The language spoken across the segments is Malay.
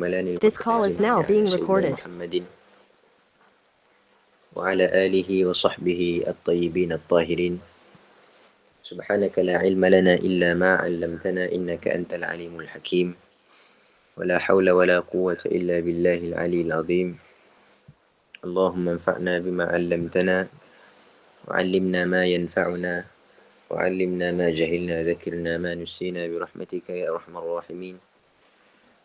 This call is now being recorded. محمد وعلى آله وصحبه الطيبين الطاهرين سبحانك لا علم لنا إلا ما علمتنا إنك أنت العليم الحكيم ولا حول ولا قوة إلا بالله العلي العظيم اللهم انفعنا بما علمتنا وعلمنا ما ينفعنا وعلمنا ما جهلنا ذكرنا ما نسينا برحمتك يا أرحم الراحمين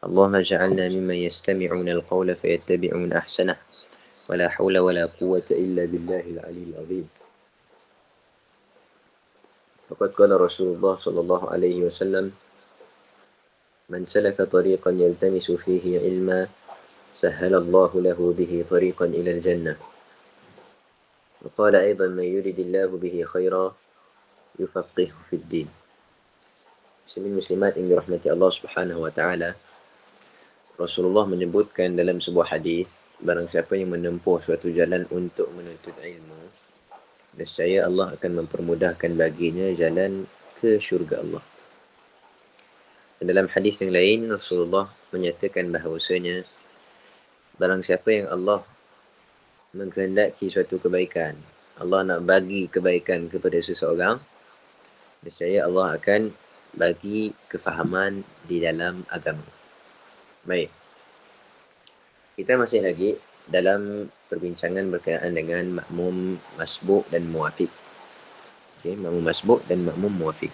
اللهم اجعلنا ممن يستمعون القول فيتبعون أحسنه ولا حول ولا قوة إلا بالله العلي العظيم فقد قال رسول الله صلى الله عليه وسلم من سلك طريقا يلتمس فيه علما سهل الله له به طريقا إلى الجنة وقال أيضا من يرد الله به خيرا يفقهه في الدين. Muslimin muslimat yang dirahmati Allah Subhanahu wa taala, Rasulullah menyebutkan dalam sebuah hadis, barang siapa yang menempuh suatu jalan untuk menuntut ilmu, nescaya Allah akan mempermudahkan baginya jalan ke syurga Allah. Dan dalam hadis yang lain, Rasulullah menyatakan bahawasanya barang siapa yang Allah mengkehendaki suatu kebaikan, Allah nak bagi kebaikan kepada seseorang, nescaya Allah akan bagi kefahaman di dalam agama. Baik. Kita masih lagi dalam perbincangan berkenaan dengan makmum masbuk dan muwafiq. Okey, makmum masbuk dan makmum muwafiq.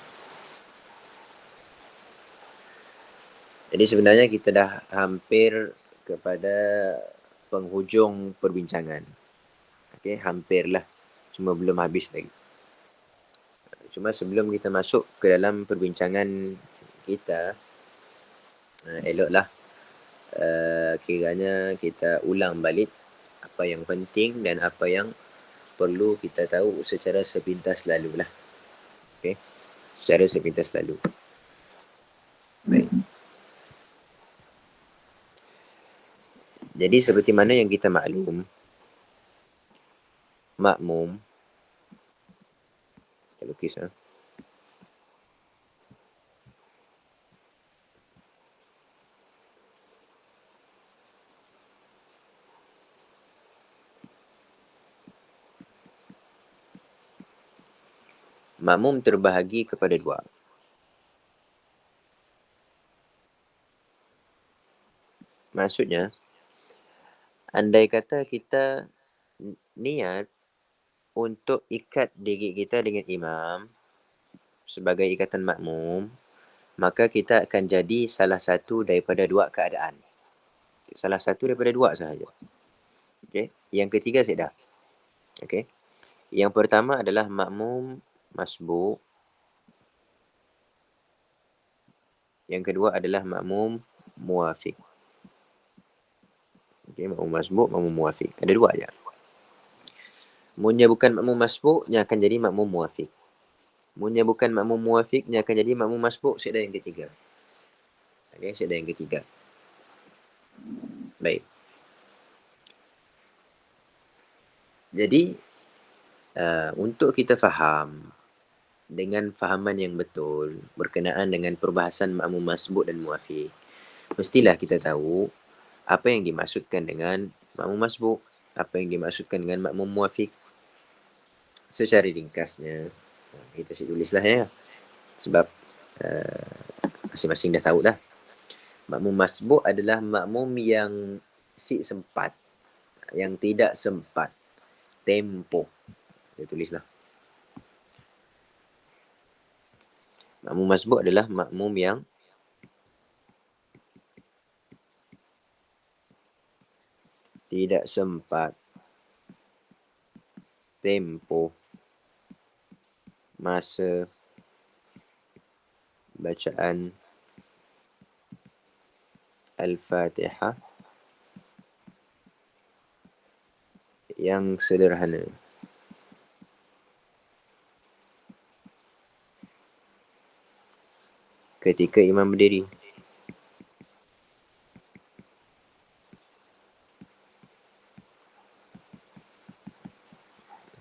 Jadi sebenarnya kita dah hampir kepada penghujung perbincangan. Okey, hampirlah. Cuma belum habis lagi. Cuma sebelum kita masuk ke dalam perbincangan kita, eloklah kiranya kita ulang balik apa yang penting dan apa yang perlu kita tahu secara sepintas lalu lah. Okay? Secara sepintas lalu. Baik. Jadi seperti mana yang kita maklum, makmum, kita lukis makmum terbahagi kepada dua. Maksudnya, andai kata kita niat untuk ikat diri kita dengan imam sebagai ikatan makmum, maka kita akan jadi salah satu daripada dua keadaan. Salah satu daripada dua sahaja. Okay? Yang ketiga saya dah. Okay? Yang pertama adalah makmum masbuk. Yang kedua adalah makmum muwafiq. Okay, makmum masbuk, makmum muwafiq. Ada dua aja. Munnya bukan makmum masbuk, nya akan jadi makmum muwafiq. Munnya bukan makmum muwafiq, nya akan jadi makmum masbuk. Saya dah yang ketiga. Okay, saya dah yang ketiga. Baik. Jadi, untuk kita faham dengan fahaman yang betul berkenaan dengan perbahasan makmum masbuk dan muwafiq, mestilah kita tahu apa yang dimaksudkan dengan makmum masbuk, apa yang dimaksudkan dengan makmum muwafiq. Secara ringkasnya, kita tulislah ya. Sebab masing-masing dah tahu dah. Makmum masbuk adalah makmum yang sempat, yang tidak sempat tempoh. Saya tulislah. Makmum masbuk adalah makmum yang tidak sempat tempoh masa bacaan Al-Fatihah yang sederhana. Ketika imam berdiri.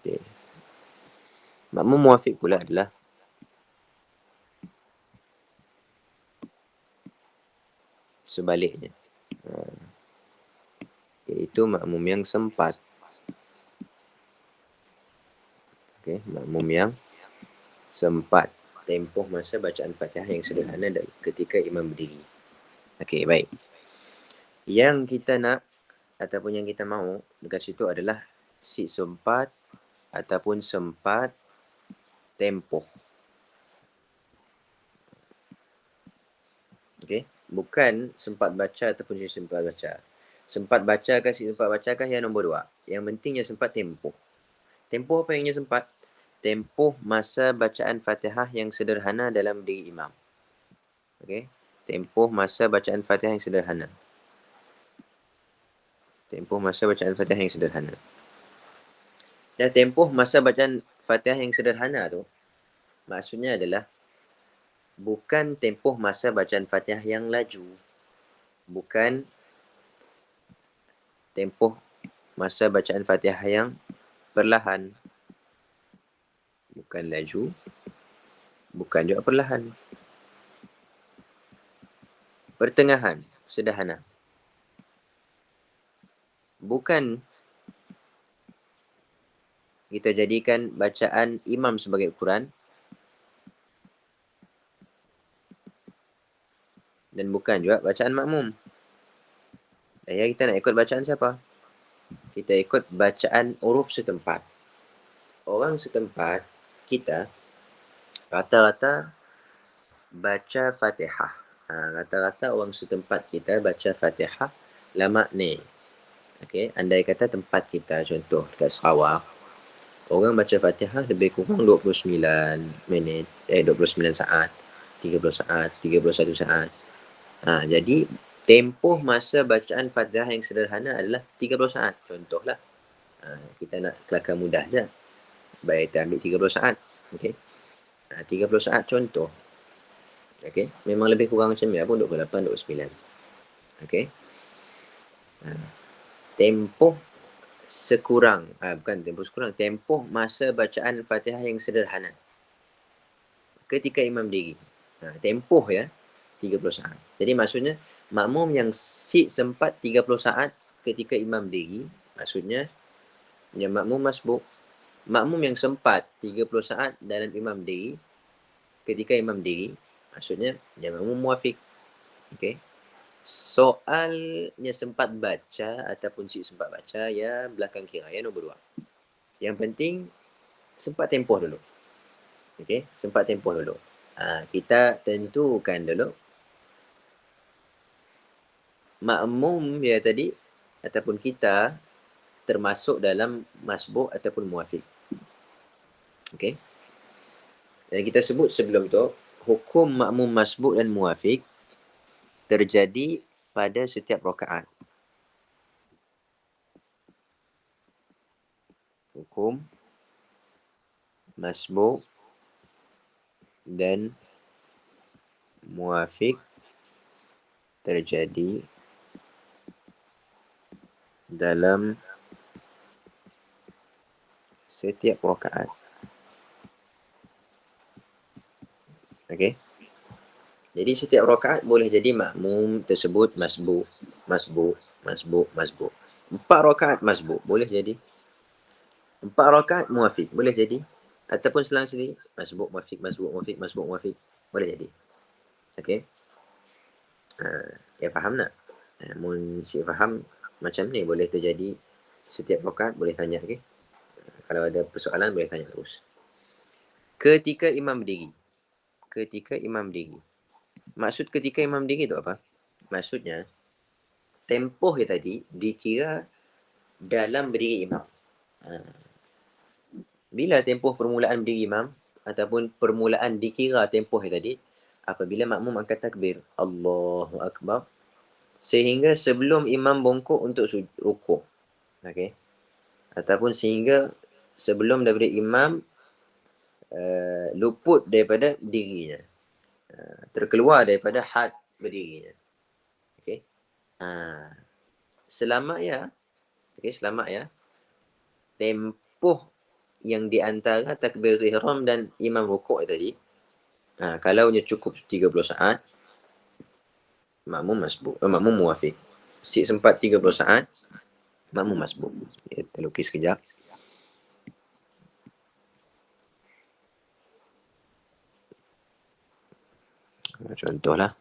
Okay. Makmum muwafiq pula adalah sebaliknya. iaitu makmum yang sempat. Okey, makmum yang sempat tempoh masa bacaan Fatihah yang sederhana ketika imam berdiri. Okey, baik. Yang kita nak ataupun yang kita mahu dekat situ adalah si sempat ataupun sempat tempoh. Okey, bukan sempat baca ataupun si sempat baca. Sempat baca kah, si sempat baca kah, yang nombor 2. Yang pentingnya sempat tempoh. Tempoh apa yang sempat? Tempoh masa bacaan Fatihah yang sederhana dalam diri imam. Okey, tempoh masa bacaan Fatihah yang sederhana. Tempoh masa bacaan Fatihah yang sederhana. Dan tempoh masa bacaan Fatihah yang sederhana tu maksudnya adalah bukan tempoh masa bacaan Fatihah yang laju. Bukan tempoh masa bacaan Fatihah yang perlahan. Bukan laju, bukan juga perlahan. Pertengahan, sederhana. Bukan kita jadikan bacaan imam sebagai ukuran dan bukan juga bacaan makmum. Ya, kita nak ikut bacaan siapa? Kita ikut bacaan huruf setempat. Orang setempat kita rata-rata baca Fatihah. Rata-rata orang setempat kita baca Fatihah lama ni. Okey, andai kata tempat kita contoh dekat Sarawak, orang baca Fatihah lebih kurang 29 minit, 29 saat, 30 saat, 31 saat. Jadi tempoh masa bacaan Fatihah yang sederhana adalah 30 saat. Contohlah. Kita nak kelakar mudah je. Baik kita ambil 30 saat. Okey. 30 saat contoh. Okey, memang lebih kurang macam ni pun 28, 29. Okey. Tempoh sekurang, bukan tempoh sekurang, tempoh masa bacaan Fatihah yang sederhana ketika imam diri. Tempoh ya, 30 saat. Jadi maksudnya, makmum yang sempat 30 saat ketika imam diri, maksudnya, yang makmum masbuk. Makmum yang sempat 30 saat dalam imam diri, ketika imam diri, maksudnya, yang makmum muafiq. Okey. Soalnya sempat baca ataupun si sempat baca, ya belakang kira, ya nombor 2. Yang penting, sempat tempoh dulu. Okey, sempat tempoh dulu. Kita tentukan dulu makmum ya tadi ataupun kita termasuk dalam masbuk ataupun muafiq. Okey. Dan kita sebut sebelum tu, hukum makmum masbuk dan muafiq terjadi pada setiap rakaat. Hukum masbuk dan muafiq terjadi dalam setiap rakaat. Okey. Jadi setiap rakaat boleh jadi makmum tersebut masbuk, masbuk, masbuk, masbuk. 4 rakaat masbuk boleh jadi. 4 rakaat muafiq boleh jadi. Ataupun selang sendiri masbuk, muafiq, masbuk, muafiq, masbuk, muafiq boleh jadi. Okey. Ya faham tak? Mun si faham macam ni boleh terjadi setiap rakaat, boleh tanya. Okey. Kalau ada persoalan boleh tanya terus. Ketika imam berdiri. Ketika imam berdiri. Maksud ketika imam berdiri tu apa? Maksudnya tempoh yang tadi dikira dalam berdiri imam. Bila tempoh permulaan berdiri imam ataupun permulaan dikira tempoh yang tadi, apabila makmum angkat takbir Allahu Akbar sehingga sebelum imam bongkok untuk rukuk. Okey. Ataupun sehingga sebelum daripada imam luput daripada dirinya. Terkeluar daripada had berdirinya. Okey. Selamat ya. Okey, selamat ya. Tempoh yang di antara takbiratul ihram dan imam rukuk tadi, kalaunya cukup 30 saat, makmum masbuk, makmum muafiq. Si sempat 30 saat, Makmum masbuk. Kita lukis sekejap. Contohlah,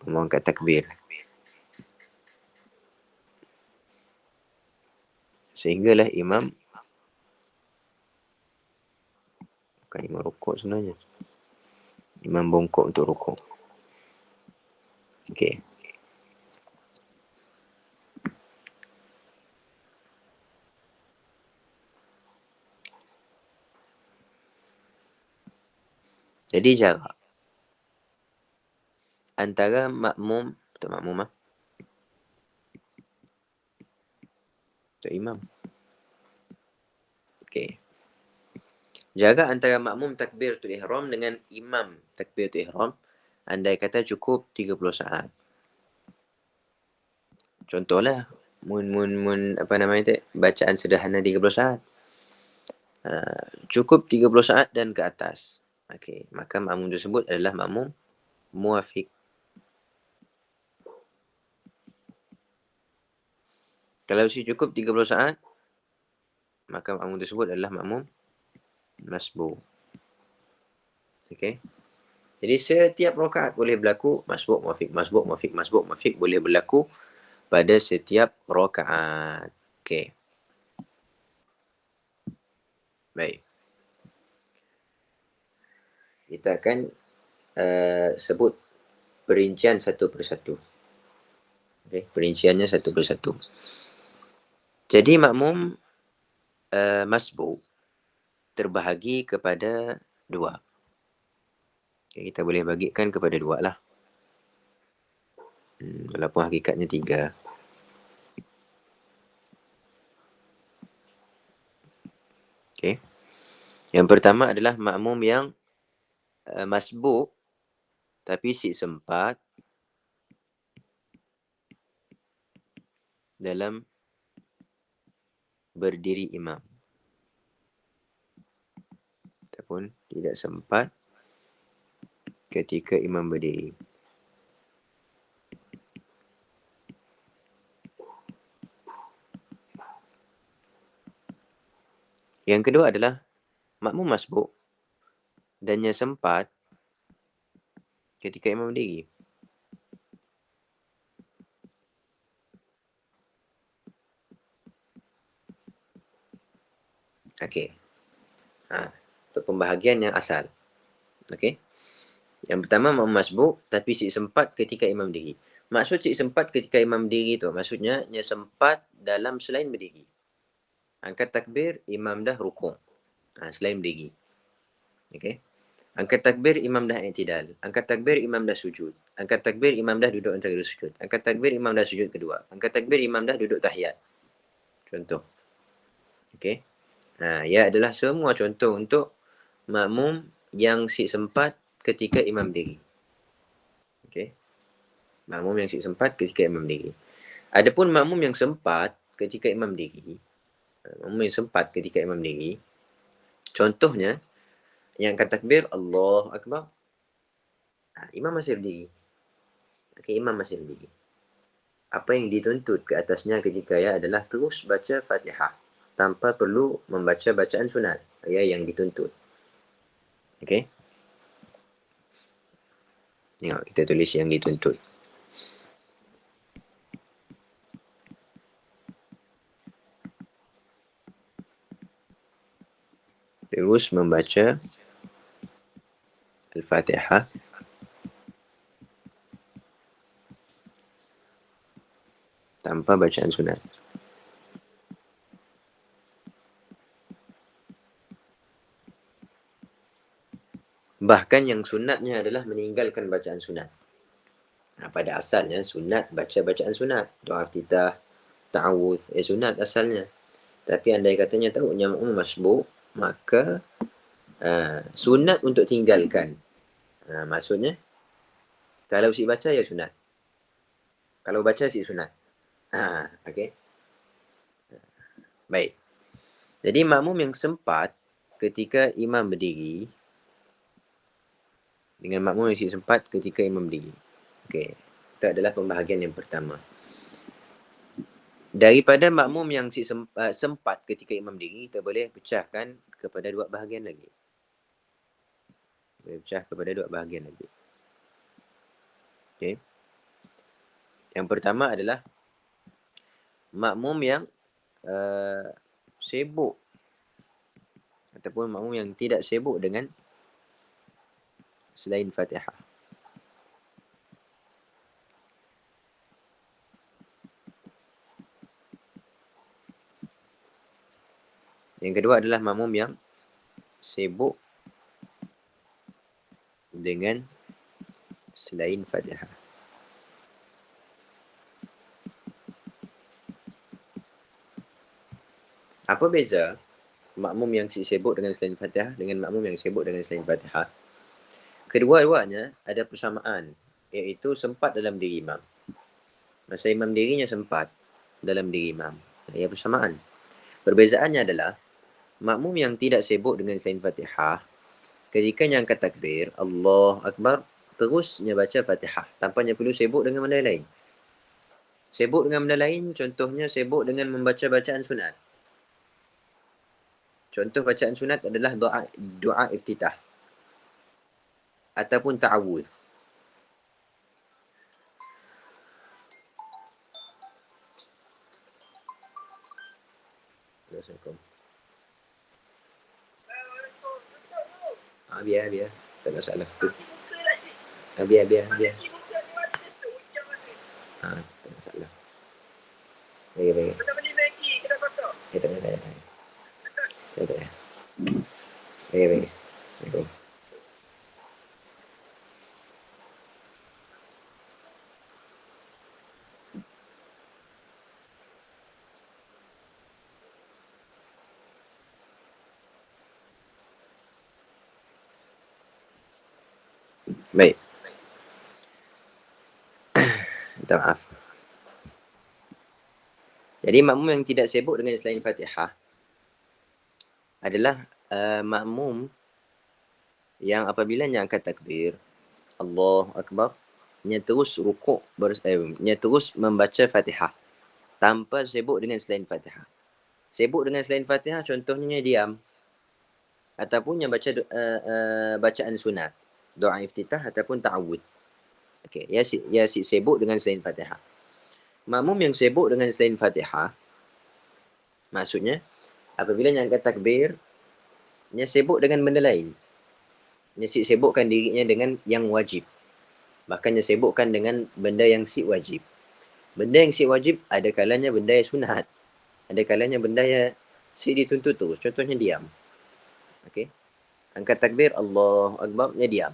mengangkat takbir. Sehinggalah imam, bukan imam rukuk sebenarnya. Imam bongkok untuk rukuk. Okey. Jadi jarak antara makmum, untuk makmum untuk imam. Okey. Jarak antara makmum takbiratul ihram dengan imam takbiratul ihram, andai kata cukup 30 saat. Contohlah, apa namanya tu, bacaan sederhana 30 saat. Cukup 30 saat dan ke atas. Okey, maka makmum tersebut adalah makmum muwafiq. Kalau cukup 30 saat, maka makmum tersebut adalah makmum masbuk. Okey. Jadi setiap rakaat boleh berlaku masbuk muwafiq, masbuk muwafiq, masbuk muwafiq, boleh berlaku pada setiap rakaat. Okey. Baik. Kita akan sebut perincian satu persatu. Okay, perinciannya satu persatu. Jadi makmum masbuk terbahagi kepada dua. Okay, kita boleh bagikan kepada dua lah. Walaupun hakikatnya tiga. Okay. Yang pertama adalah makmum yang masbuk tapi si sempat dalam berdiri imam. Ataupun tidak sempat ketika imam berdiri. Yang kedua adalah makmum masbuk dannya sempat ketika imam berdiri. Okey. Untuk pembahagian yang asal. Okey. Yang pertama makmum masbuk tapi si sempat ketika imam berdiri. Maksud si sempat ketika imam berdiri tu maksudnya dia sempat dalam selain berdiri. Angkat takbir, imam dah rukuk. Selain berdiri. Okey. Angkat takbir, imam dah i'tidal. Angkat takbir, imam dah sujud. Angkat takbir, imam dah duduk antara dua sujud. Angkat takbir, imam dah sujud kedua. Angkat takbir, imam dah duduk tahiyat. Contoh. Okey. Ia adalah semua contoh untuk makmum yang si sempat ketika imam berdiri. Okey. Makmum yang si sempat ketika imam berdiri. Adapun makmum yang sempat ketika imam berdiri, makmum yang sempat ketika imam berdiri, contohnya yang angkat takbir Allahu Akbar, imam masih berdiri. Okey, imam masih berdiri. Apa yang dituntut ke atasnya ketika ia adalah terus baca Fatihah tanpa perlu membaca bacaan sunat. Ia yang dituntut. Okey. Tengok, kita tulis yang dituntut. Terus membaca Al-Fatihah tanpa bacaan sunat. Bahkan yang sunatnya adalah meninggalkan bacaan sunat. Pada asalnya sunat baca bacaan sunat. Doa iftitah, ta'awudz, sunat asalnya. Tapi andai katanya tahunya makmum masbuk, maka sunat untuk tinggalkan. Maksudnya, kalau si baca ya sunat. Kalau baca si sunat. Okey. Baik. Jadi makmum yang sempat ketika imam berdiri dengan makmum yang si sempat ketika imam berdiri. Okey. Itu adalah pembahagian yang pertama. Daripada makmum yang sempat ketika imam diri, kita boleh pecahkan kepada dua bahagian lagi. Boleh pecah kepada dua bahagian lagi. Okay. Yang pertama adalah makmum yang sibuk ataupun makmum yang tidak sibuk dengan selain Fatihah. Yang kedua adalah makmum yang sibuk dengan selain Fatihah. Apa beza makmum yang sibuk dengan selain Fatihah dengan makmum yang sibuk dengan selain Fatihah? Kedua-duanya ada persamaan, iaitu sempat dalam diri imam. Masa imam dirinya sempat dalam diri imam. Ia persamaan. Perbezaannya adalah makmum yang tidak sibuk dengan selain Fatihah, ketika yang angkat takbir, Allah Akbar, terusnya baca Fatihah tanpanya perlu sibuk dengan benda lain. Sibuk dengan benda lain, contohnya sibuk dengan membaca bacaan sunat. Contoh bacaan sunat adalah doa iftitah ataupun ta'awudz. Assalamualaikum. Biar. Tak ada masalah. Biar. Tak ada masalah. Baik. Tak ada. Baik. Assalamualaikum. Baik. Minta maaf. Jadi makmum yang tidak sibuk dengan selain Fatihah adalah makmum yang apabila nya angkat takbir, Allah Akbar, nya terus rukuk, nya terus membaca Fatihah tanpa sibuk dengan selain Fatihah. Sibuk dengan selain Fatihah contohnya diam ataupun yang baca bacaan sunat, doa iftitah ataupun ta'awudz. Okey, ia sibuk dengan selain Fatihah. Makmum yang sibuk dengan selain Fatihah, maksudnya apabila nya angkat takbir, nya sibuk dengan benda lain. Nya sibukkan dirinya dengan yang wajib. Bahkan nya sibukkan dengan benda yang si wajib. Benda yang si wajib ada kalanya benda yang sunat. Ada kalanya benda yang si dituntut terus. Contohnya diam. Okey. Angkat takbir, Allah Akbar, nya diam.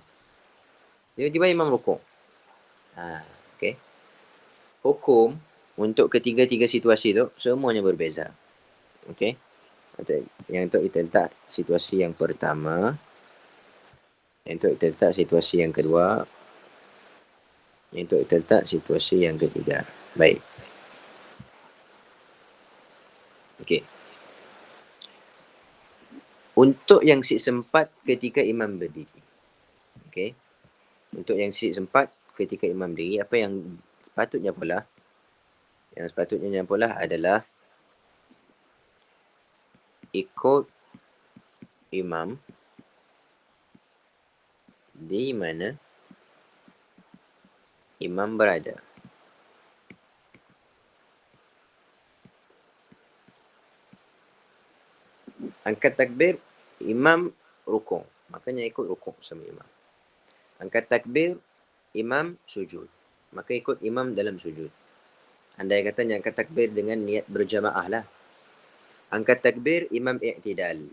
Tiba-tiba imam rukuk. Okey. Hukum untuk ketiga-tiga situasi tu semuanya berbeza. Okey. Yang untuk kita letak situasi yang pertama, yang untuk kita letak situasi yang kedua, yang untuk kita letak situasi yang ketiga. Baik. Okey. Untuk yang sempat ketika imam berdiri. Okey. Untuk yang sempat ketika imam berdiri, apa yang sepatutnya pula? Yang sepatutnya pula adalah ikut imam di mana imam berada. Angkat takbir, imam rukuk. Makanya ikut rukuk sama imam. Angkat takbir, imam sujud. Maka ikut imam dalam sujud. Andai katanya angkat takbir dengan niat berjamaah lah. Angkat takbir, imam i'tidal.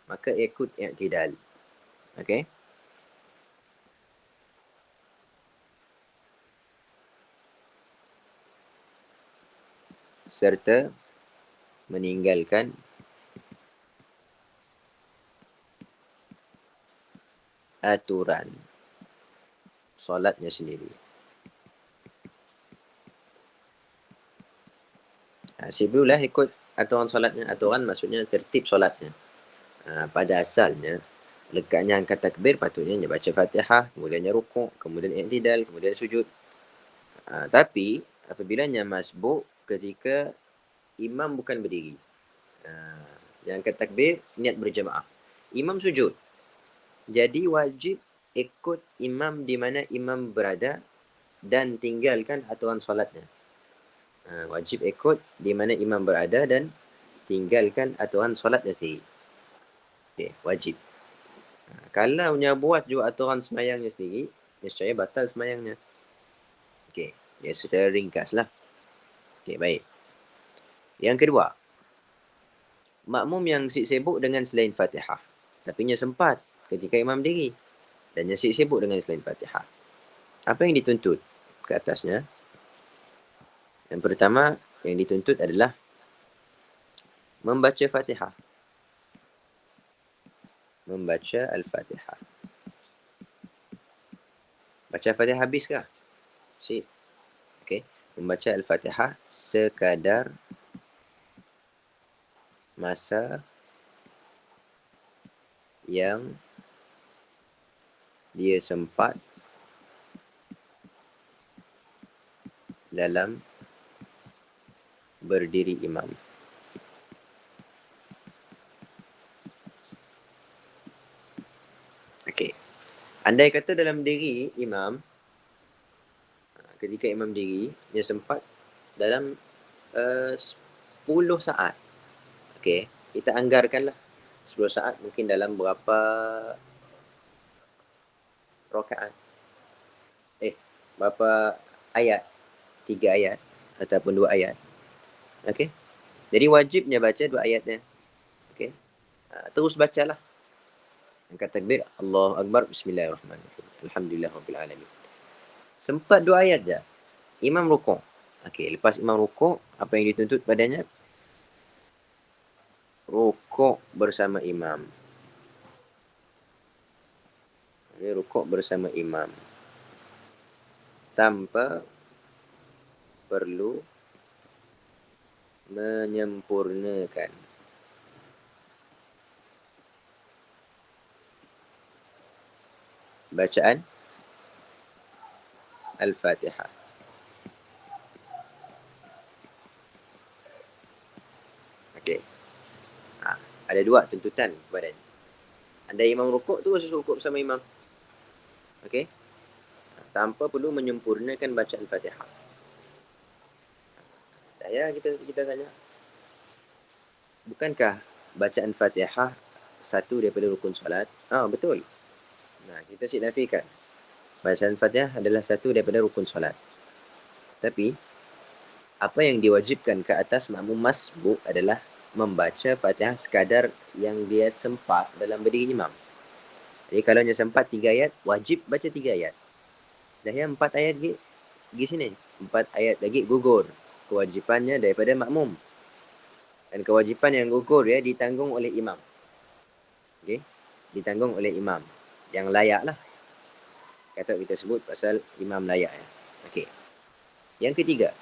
Maka ikut i'tidal. Okey? Serta meninggalkan aturan solatnya sendiri. Sibulah ikut aturan solatnya. Aturan maksudnya tertib solatnya. Pada asalnya, lekatnya angkat takbir, patutnya dia baca Fatihah, kemudiannya rukuk, kemudian i'tidal, kemudian sujud. Tapi apabila nya masbuk, ketika imam bukan berdiri. Yang angkat takbir, niat berjemaah. Imam sujud. Jadi wajib ikut imam di mana imam berada dan tinggalkan aturan solatnya. Wajib ikut di mana imam berada dan tinggalkan aturan solatnya sendiri. Okay, wajib. Kalau buat juga aturan semayangnya sendiri, nescaya batal semayangnya. Okay, ya secara ringkas lah. Okay, baik. Yang kedua, makmum yang sibuk dengan selain Fatihah. Tapi nya sempat ketika imam diri. Dan nya sibuk dengan selain Fatihah. Apa yang dituntut ke atasnya? Yang pertama, yang dituntut adalah membaca Fatihah. Membaca Al-Fatihah. Baca Fatihah habis kah? Sip. Okay. Membaca Al-Fatihah sekadar masa yang dia sempat dalam berdiri imam. Okey. Andai kata dalam diri imam, ketika imam diri, dia sempat dalam 10 saat. Okey, kita anggarkanlah 10 saat mungkin dalam berapa rakaat? Berapa ayat? 3 ayat ataupun 2 ayat. Okey. Jadi wajibnya baca 2 ayatnya. Okey. Terus bacalah. Angkat takbir, Allahu Akbar, Bismillahirrahmanirrahim. Alhamdulillahirabbil alamin. Sempat 2 ayat je. Imam rukuk. Okey, lepas imam rukuk, apa yang dituntut padanya? Rukuk bersama imam. Okey, rukuk bersama imam. Tanpa perlu menyempurnakan bacaan Al-Fatihah. Okey. Ada 2 tuntutan kepadanya. Andai imam rukuk, terus rukuk bersama imam. Okey. Tanpa perlu menyempurnakan bacaan Al-Fatihah. Saya kita tanya, bukankah bacaan Fatihah satu daripada rukun solat? Betul. Nah, kita nafikan. Bacaan Fatihah adalah satu daripada rukun solat. Tapi, apa yang diwajibkan ke atas makmum masbuk adalah membaca Fatihah sekadar yang dia sempat dalam berdiri imam. Jadi, kalau dia sempat 3 ayat, wajib baca 3 ayat. Dah yang 4 ayat pergi sini. 4 ayat lagi gugur. Kewajipannya daripada makmum. Dan kewajipan yang gugur ditanggung oleh imam. Okey, ditanggung oleh imam. Yang layak lah. Kata kita sebut pasal imam layak. Okey. Yang ketiga,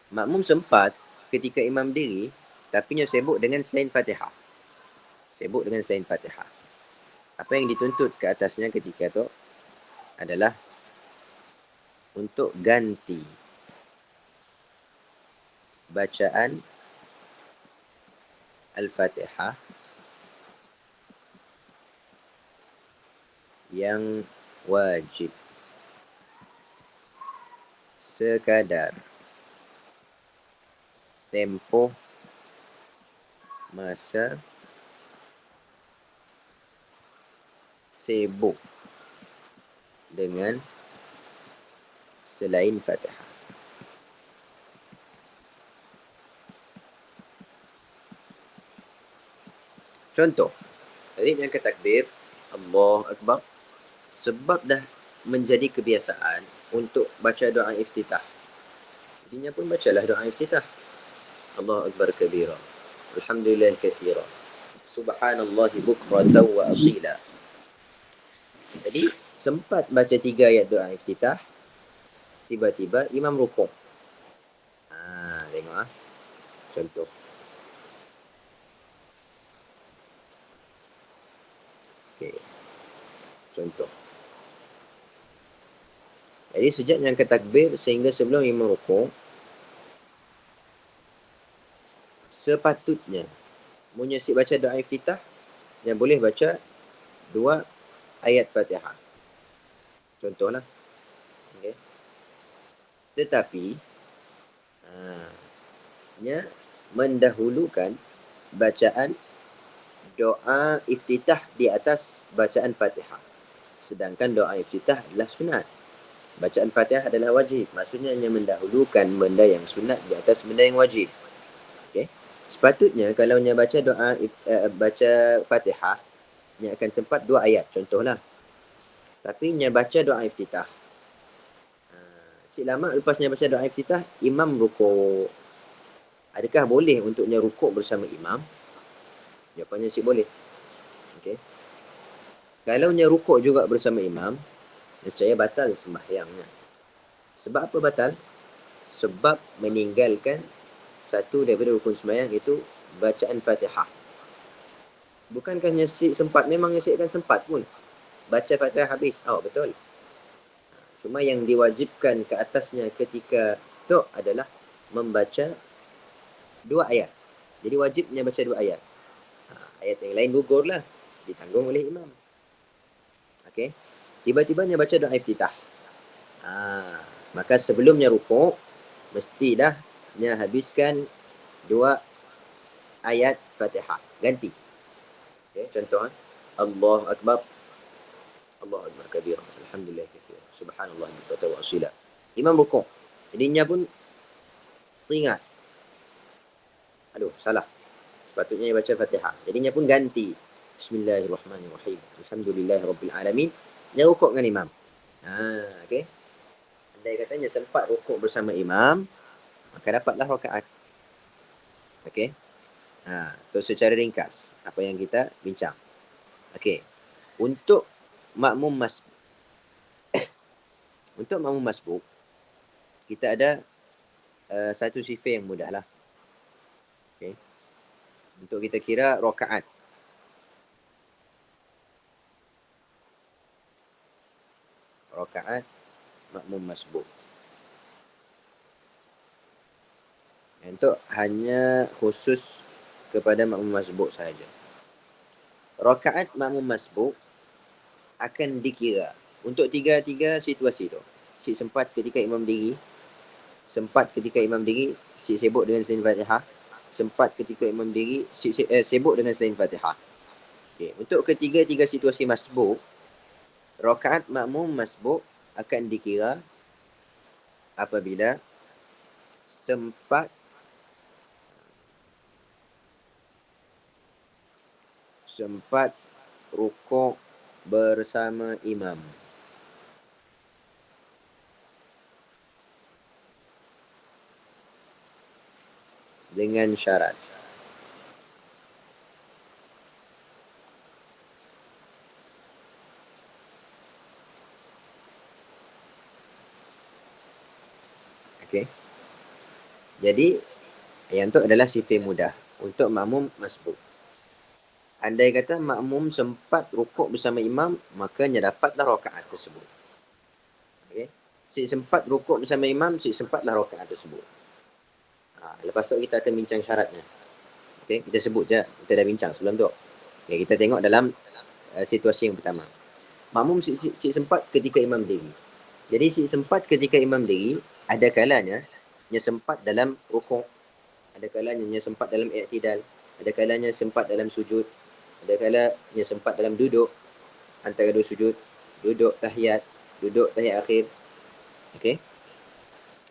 makmum sempat ketika imam diri, tapi dia sibuk dengan selain Fatihah. Sibuk dengan selain Fatihah. Apa yang dituntut ke atasnya ketika itu adalah untuk ganti bacaan Al-Fatihah yang wajib sekadar tempoh masa sibuk dengan selain Fatihah. Contoh, tadi yang takbir, Allahu Akbar, sebab dah menjadi kebiasaan untuk baca doa iftitah. Jadinya pun bacalah doa iftitah. Allahu Akbar kabira. Alhamdulillah katsira. Subhanallahi bukratan wa asila. Jadi, sempat baca 3 ayat doa iftitah, tiba-tiba imam rukuk. Tengok contoh. Okey. Contoh. Jadi sejak yang ke takbir sehingga sebelum imam rukuk, sepatutnya punya si baca doa iftitah yang boleh baca 2 ayat Fatihah. Contohlah. Okay. Tetapi nya mendahulukan bacaan doa iftitah di atas bacaan Fatihah. Sedangkan doa iftitah adalah sunat. Bacaan Fatihah adalah wajib. Maksudnya hanya mendahulukan benda yang sunat di atas benda yang wajib. Okay. Sepatutnya kalau nya baca doa baca Fatihah, nya akan sempat 2 ayat contohlah. Tapi nya baca doa iftitah. Si lama lepasnya baca doa iftitah, imam rukuk. Adakah boleh untuknya rukuk bersama imam? Jawapannya si boleh. Okey. Kalau nya rukuk juga bersama imam, nescaya batal sembahyangnya. Sebab apa batal? Sebab meninggalkan satu daripada rukun sembahyang, itu bacaan Fatihah. Bukankah si sempat, memang si akan sempat pun baca Fatihah habis. Oh, betul. Cuma yang diwajibkan ke atasnya ketika itu adalah membaca 2 ayat. Jadi wajibnya baca 2 ayat. Ayat yang lain gugurlah, ditanggung oleh imam. Okey. Tiba-tibanya baca doa iftitah. Maka sebelumnya rukuk, mestilah nya habiskan 2 ayat Fatihah. Ganti. Okay, contoh. Allahu Akbar. Allahu Akbar kabira. Alhamdulillah katsira. Subhanallah wa asila. Imam rukuk. Jadinya pun teringat. Aduh, salah. Sepatutnya baca Fatihah. Jadinya pun ganti. Bismillahirrahmanirrahim. Alhamdulillahirabbil alamin. Nya rukuk dengan imam. Okey. Andai katanya sempat rukuk bersama imam, maka dapatlah rakaat. Okey. Itu secara ringkas apa yang kita bincang. Okey. Untuk makmum masbuk, kita ada satu sifat yang mudah lah. Okay. Untuk kita kira rakaat. Rakaat makmum masbuk. Untuk hanya khusus kepada makmum masbuk sahaja. Rakaat makmum masbuk akan dikira untuk tiga situasi tu. Si sempat ketika imam diri, sempat ketika imam diri, si sibuk dengan selain Fatihah, sempat ketika imam diri, si sibuk dengan selain Fatihah. Okay. Untuk ketiga situasi masbuk, rakaat makmum masbuk akan dikira apabila sempat rukuk bersama imam. Dengan syarat. Okey. Jadi, yang tu adalah sifat mudah untuk makmum masbuk. Andai kata makmum sempat rukuk bersama imam, makanya dapatlah rakaat tersebut. Okey. Si sempat rukuk bersama imam, si sempatlah rakaat tersebut. Lepas tu kita akan bincang syaratnya. Okey, kita sebut je, kita dah bincang sebelum tu. Okay, kita tengok dalam situasi yang pertama. Makmum si sempat ketika imam diri. Jadi si sempat ketika imam diri, ada kalanya nya sempat dalam rukuk, ada kalanya nya sempat dalam i'tidal, ada kalanya sempat dalam sujud, ada kalanya sempat dalam duduk antara dua sujud, duduk tahiyat akhir. Okey.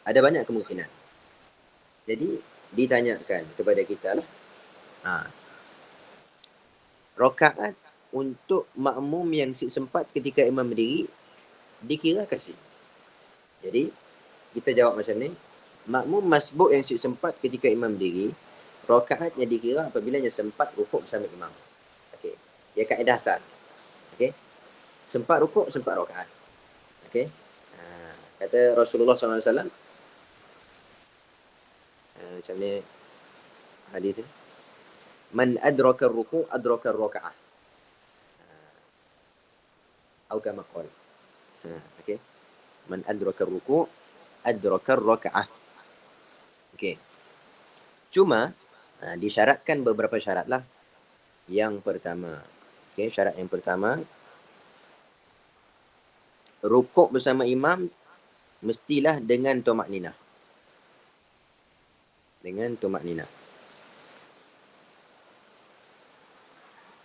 Ada banyak kemungkinan. Jadi ditanyakan kepada kita lah. Rakaat untuk makmum yang sempat ketika imam berdiri dikira kasih. Jadi kita jawab macam ni. Makmum masbuk yang sempat ketika imam berdiri, rakaatnya dikira apabila dia sempat rukuk bersama imam. Okey. Dia kaedah asal. Okey. Sempat rukuk, sempat rakaat. Okey. Kata Rasulullah SAW, macam ni hadis ni, man adraka ruku' adraka raka'ah. Atau kama qala. Okey. Man adraka ruku' adraka raka'ah. Okey. Cuma Disyaratkan beberapa syarat lah. Yang pertama, syarat yang pertama, rukuk bersama imam mestilah dengan tumak ninah. Dengan tumak ninah.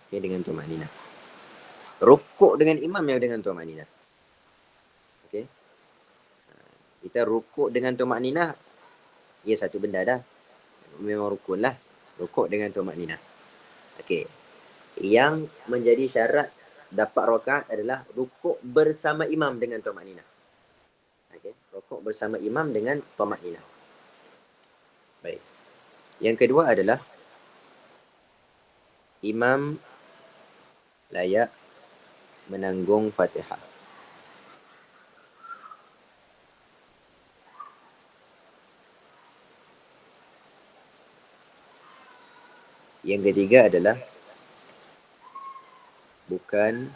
Dengan tumak ninah. Rukuk dengan imam yang dengan tumak ninah. Kita rukuk dengan tumak ninah, ia satu benda dah. Memang rukun lah. Rukuk dengan tumak ninah. Yang menjadi syarat dapat rakaat adalah rukuk bersama imam dengan tumak ninah. Rukuk bersama imam dengan tumak ninah. Baik. Yang kedua adalah imam layak menanggung Fatihah. Yang ketiga adalah bukan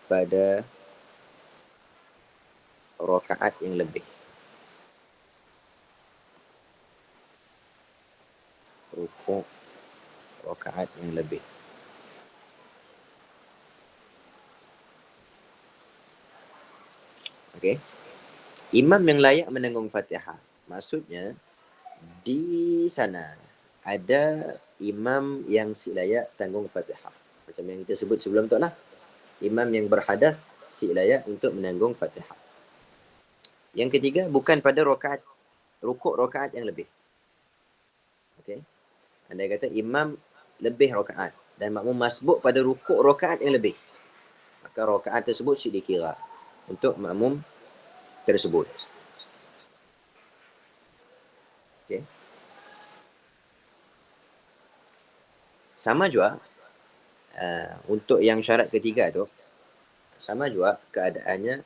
pada rakaat yang lebih. Rukuk rakaat yang lebih. Imam yang layak menanggung Fatihah. Maksudnya, di sana ada imam yang si layak tanggung Fatihah. Macam yang kita sebut sebelum tu lah. Imam yang berhadas si layak untuk menanggung Fatihah. Yang ketiga, bukan pada rukuk rakaat yang lebih. Andai kata imam lebih rakaat dan makmum masbuk pada rukuk rakaat yang lebih, maka rakaat tersebut si dikira untuk makmum tersebut. Sama juga untuk yang syarat ketiga tu, sama juga keadaannya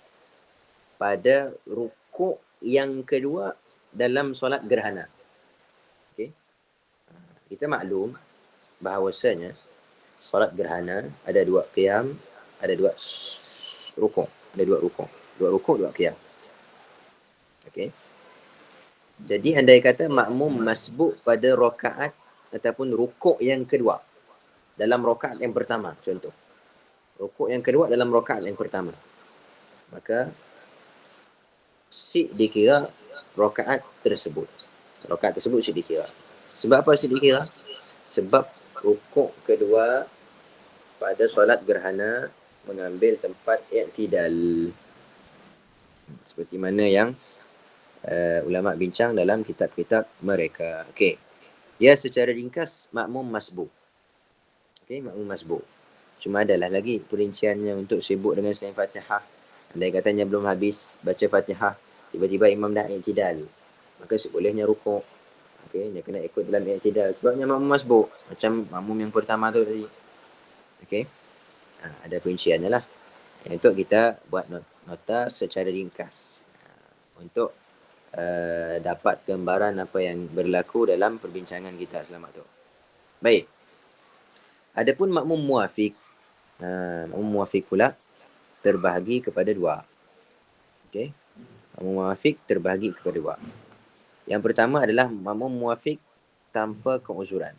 pada rukuk yang kedua dalam solat gerhana. Kita maklum bahawasanya solat gerhana ada dua qiyam, ada dua rukuk, dua rukuk, dua qiyam. Jadi andai kata makmum masbuk pada rakaat ataupun rukuk yang kedua dalam rakaat yang pertama, contoh. Rukuk yang kedua dalam rakaat yang pertama, maka si dikira rakaat tersebut. Rakaat tersebut si dikira. Sebab apa si dikira? Sebab rukuk kedua pada solat gerhana mengambil tempat i'tidal. Seperti mana yang ulama bincang dalam kitab-kitab mereka. Ya, secara ringkas makmum masbuk. Makmum masbuk. Cuma adalah lagi perinciannya untuk sibuk dengan selain Fatihah. Andai katanya belum habis baca Fatihah, tiba-tiba imam dah i'tidal, maka sebolehnya rukuk. Dia kena ikut dalam i'tidal sebabnya makmum masbuk, macam makmum yang pertama tu tadi. Ada perinciannya lah. Untuk kita buat nota secara ringkas untuk dapat gambaran apa yang berlaku dalam perbincangan kita selamat tu. Baik. Adapun makmum muafiq, makmum muafiq pula terbahagi kepada dua. Makmum muafiq terbahagi kepada dua. Yang pertama adalah makmum muafiq tanpa keuzuran.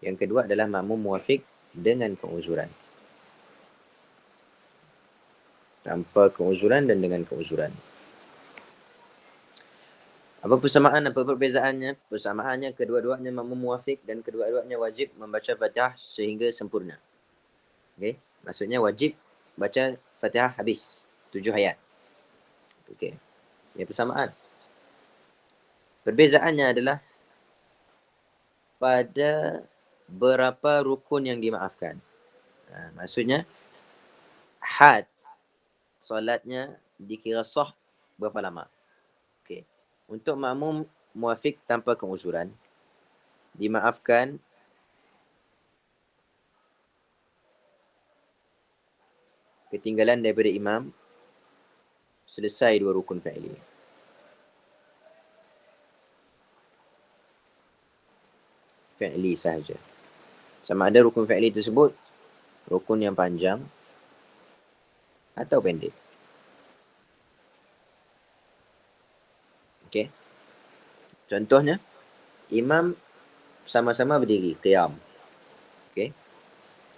Yang kedua adalah makmum muafiq dengan keuzuran. Tanpa keuzuran dan dengan keuzuran. Apa persamaan, apa perbezaannya? Persamaannya kedua-duanya makmum muafiq dan kedua-duanya wajib membaca Fatihah sehingga sempurna. Maksudnya wajib baca Fatihah habis 7 ayat. Ini persamaan. Perbezaannya adalah pada berapa rukun yang dimaafkan. Maksudnya had solatnya dikira sah berapa lama. Untuk makmum muafiq tanpa keuzuran dimaafkan ketinggalan daripada imam selesai 2 rukun fi'li. Fi'li sahaja. Sama ada rukun fi'li tersebut rukun yang panjang atau pendek. Okey. Contohnya, imam sama-sama berdiri, qiyam. Okey.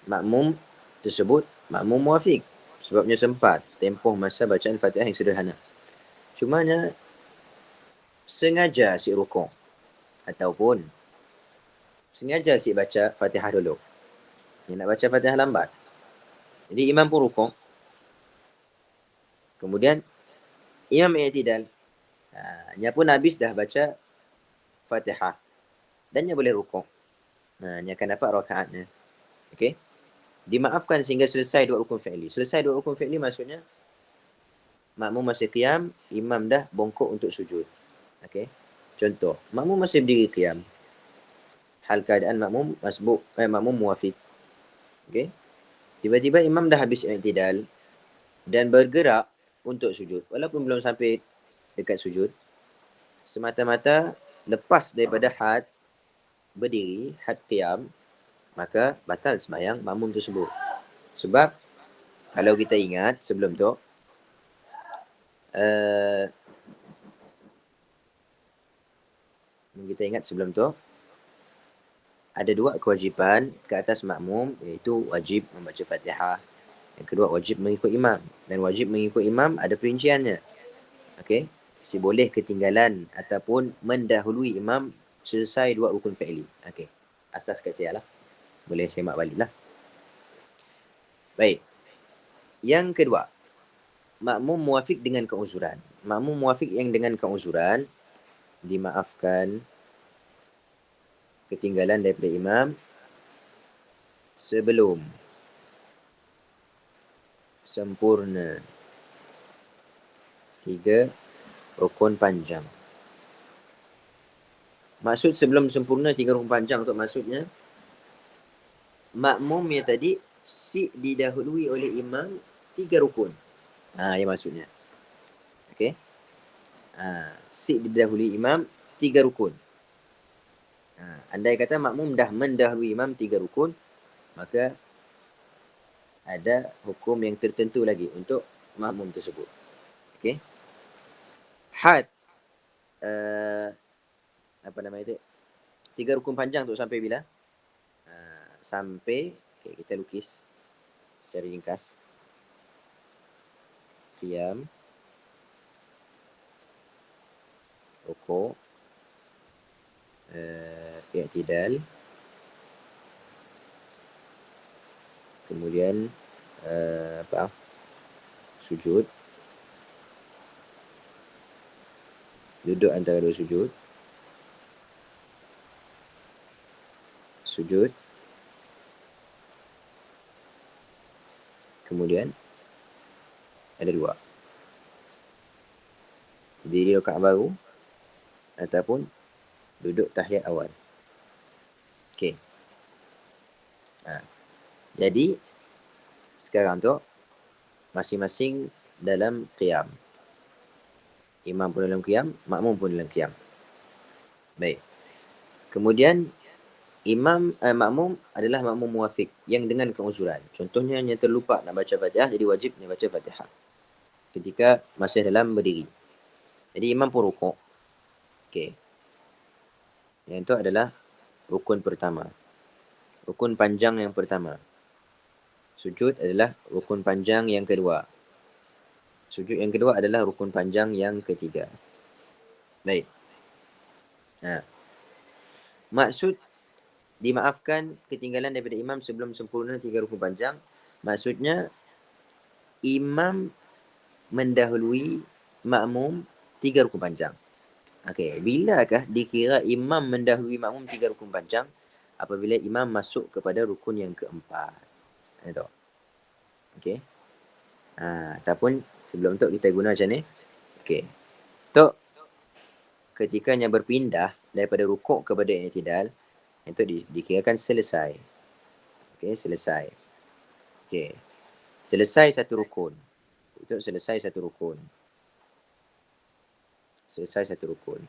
Makmum tersebut makmum muafiq. Sebabnya sempat tempoh masa bacaan Fatihah yang sederhana. Cumanya sengaja si rukuk ataupun sengaja si baca Fatihah dulu. Dia nak baca Fatihah lambat. Jadi imam pun rukuk. Kemudian imam i'tidal. Dia pun habis dah baca Fatihah. Dan dia boleh rukuk. Dia akan dapat rakaatnya. Okey. Dimaafkan sehingga selesai dua rukun fi'li. Selesai dua rukun fi'li maksudnya makmum masih qiyam, imam dah bongkok untuk sujud. Okey. Contoh, makmum masih berdiri qiyam. Hal keadaan makmum makmum muafiq. Okey. Tiba-tiba imam dah habis i'tidal dan bergerak untuk sujud. Walaupun belum sampai dekat sujud, semata-mata lepas daripada had berdiri, had qiyam, maka batal sembahyang makmum tersebut. Sebab kalau kita ingat sebelum tu, ada dua kewajipan ke atas makmum, iaitu wajib membaca Fatihah. Yang kedua, wajib mengikut imam. Dan wajib mengikut imam ada perinciannya. Okey. Si boleh ketinggalan ataupun mendahului imam selesai dua rukun fi'li. Okey. Asas kat saya lah. Boleh semak balik lah. Baik. Yang kedua, makmum muafiq dengan keuzuran. Makmum muafiq yang dengan keuzuran dimaafkan ketinggalan daripada imam sebelum sempurna 3 rukun panjang. Maksud sebelum sempurna 3 rukun panjang tu maksudnya makmum yang tadi si didahului oleh imam 3 rukun. Yang maksudnya. Okey. Si didahului imam 3 rukun. Andai kata makmum dah mendahului imam 3 rukun, maka ada hukum yang tertentu lagi untuk makmum tersebut. Okey. Had apa nama itu? 3 rukun panjang tu sampai bila? Sampai kita lukis secara ringkas. Qiyam, rukuk, i'tidal, kemudian sujud, duduk antara dua sujud, kemudian ada 2, diri rakaat baru ataupun duduk tahiyat awal. Okey. Jadi sekarang tu masing-masing dalam qiyam. Imam pun dalam qiyam, makmum pun dalam qiyam. Baik. Kemudian makmum adalah makmum muafiq yang dengan keuzuran. Contohnya yang terlupa nak baca Fatihah, jadi wajib dia baca Fatihah ketika masih dalam berdiri. Jadi imam pun rukuk. Okey. Yang itu adalah rukun pertama. Rukun panjang yang pertama. Sujud adalah rukun panjang yang kedua. Sujud yang kedua adalah rukun panjang yang ketiga. Baik. Maksud dimaafkan ketinggalan daripada imam sebelum sempurna 3 rukun panjang, maksudnya imam mendahului makmum 3 rukun panjang. Okey, bilakah dikira imam mendahului makmum 3 rukun panjang? Apabila imam masuk kepada rukun yang keempat. Itu. Okey. Ataupun sebelum tu kita guna macam ni. Okey. Tu ketikanya berpindah daripada rukuk kepada i'tidal, itu dikirakan selesai. Okey, selesai. Okey. Selesai satu rukun. Itu selesai satu rukun. Selesai satu rukun.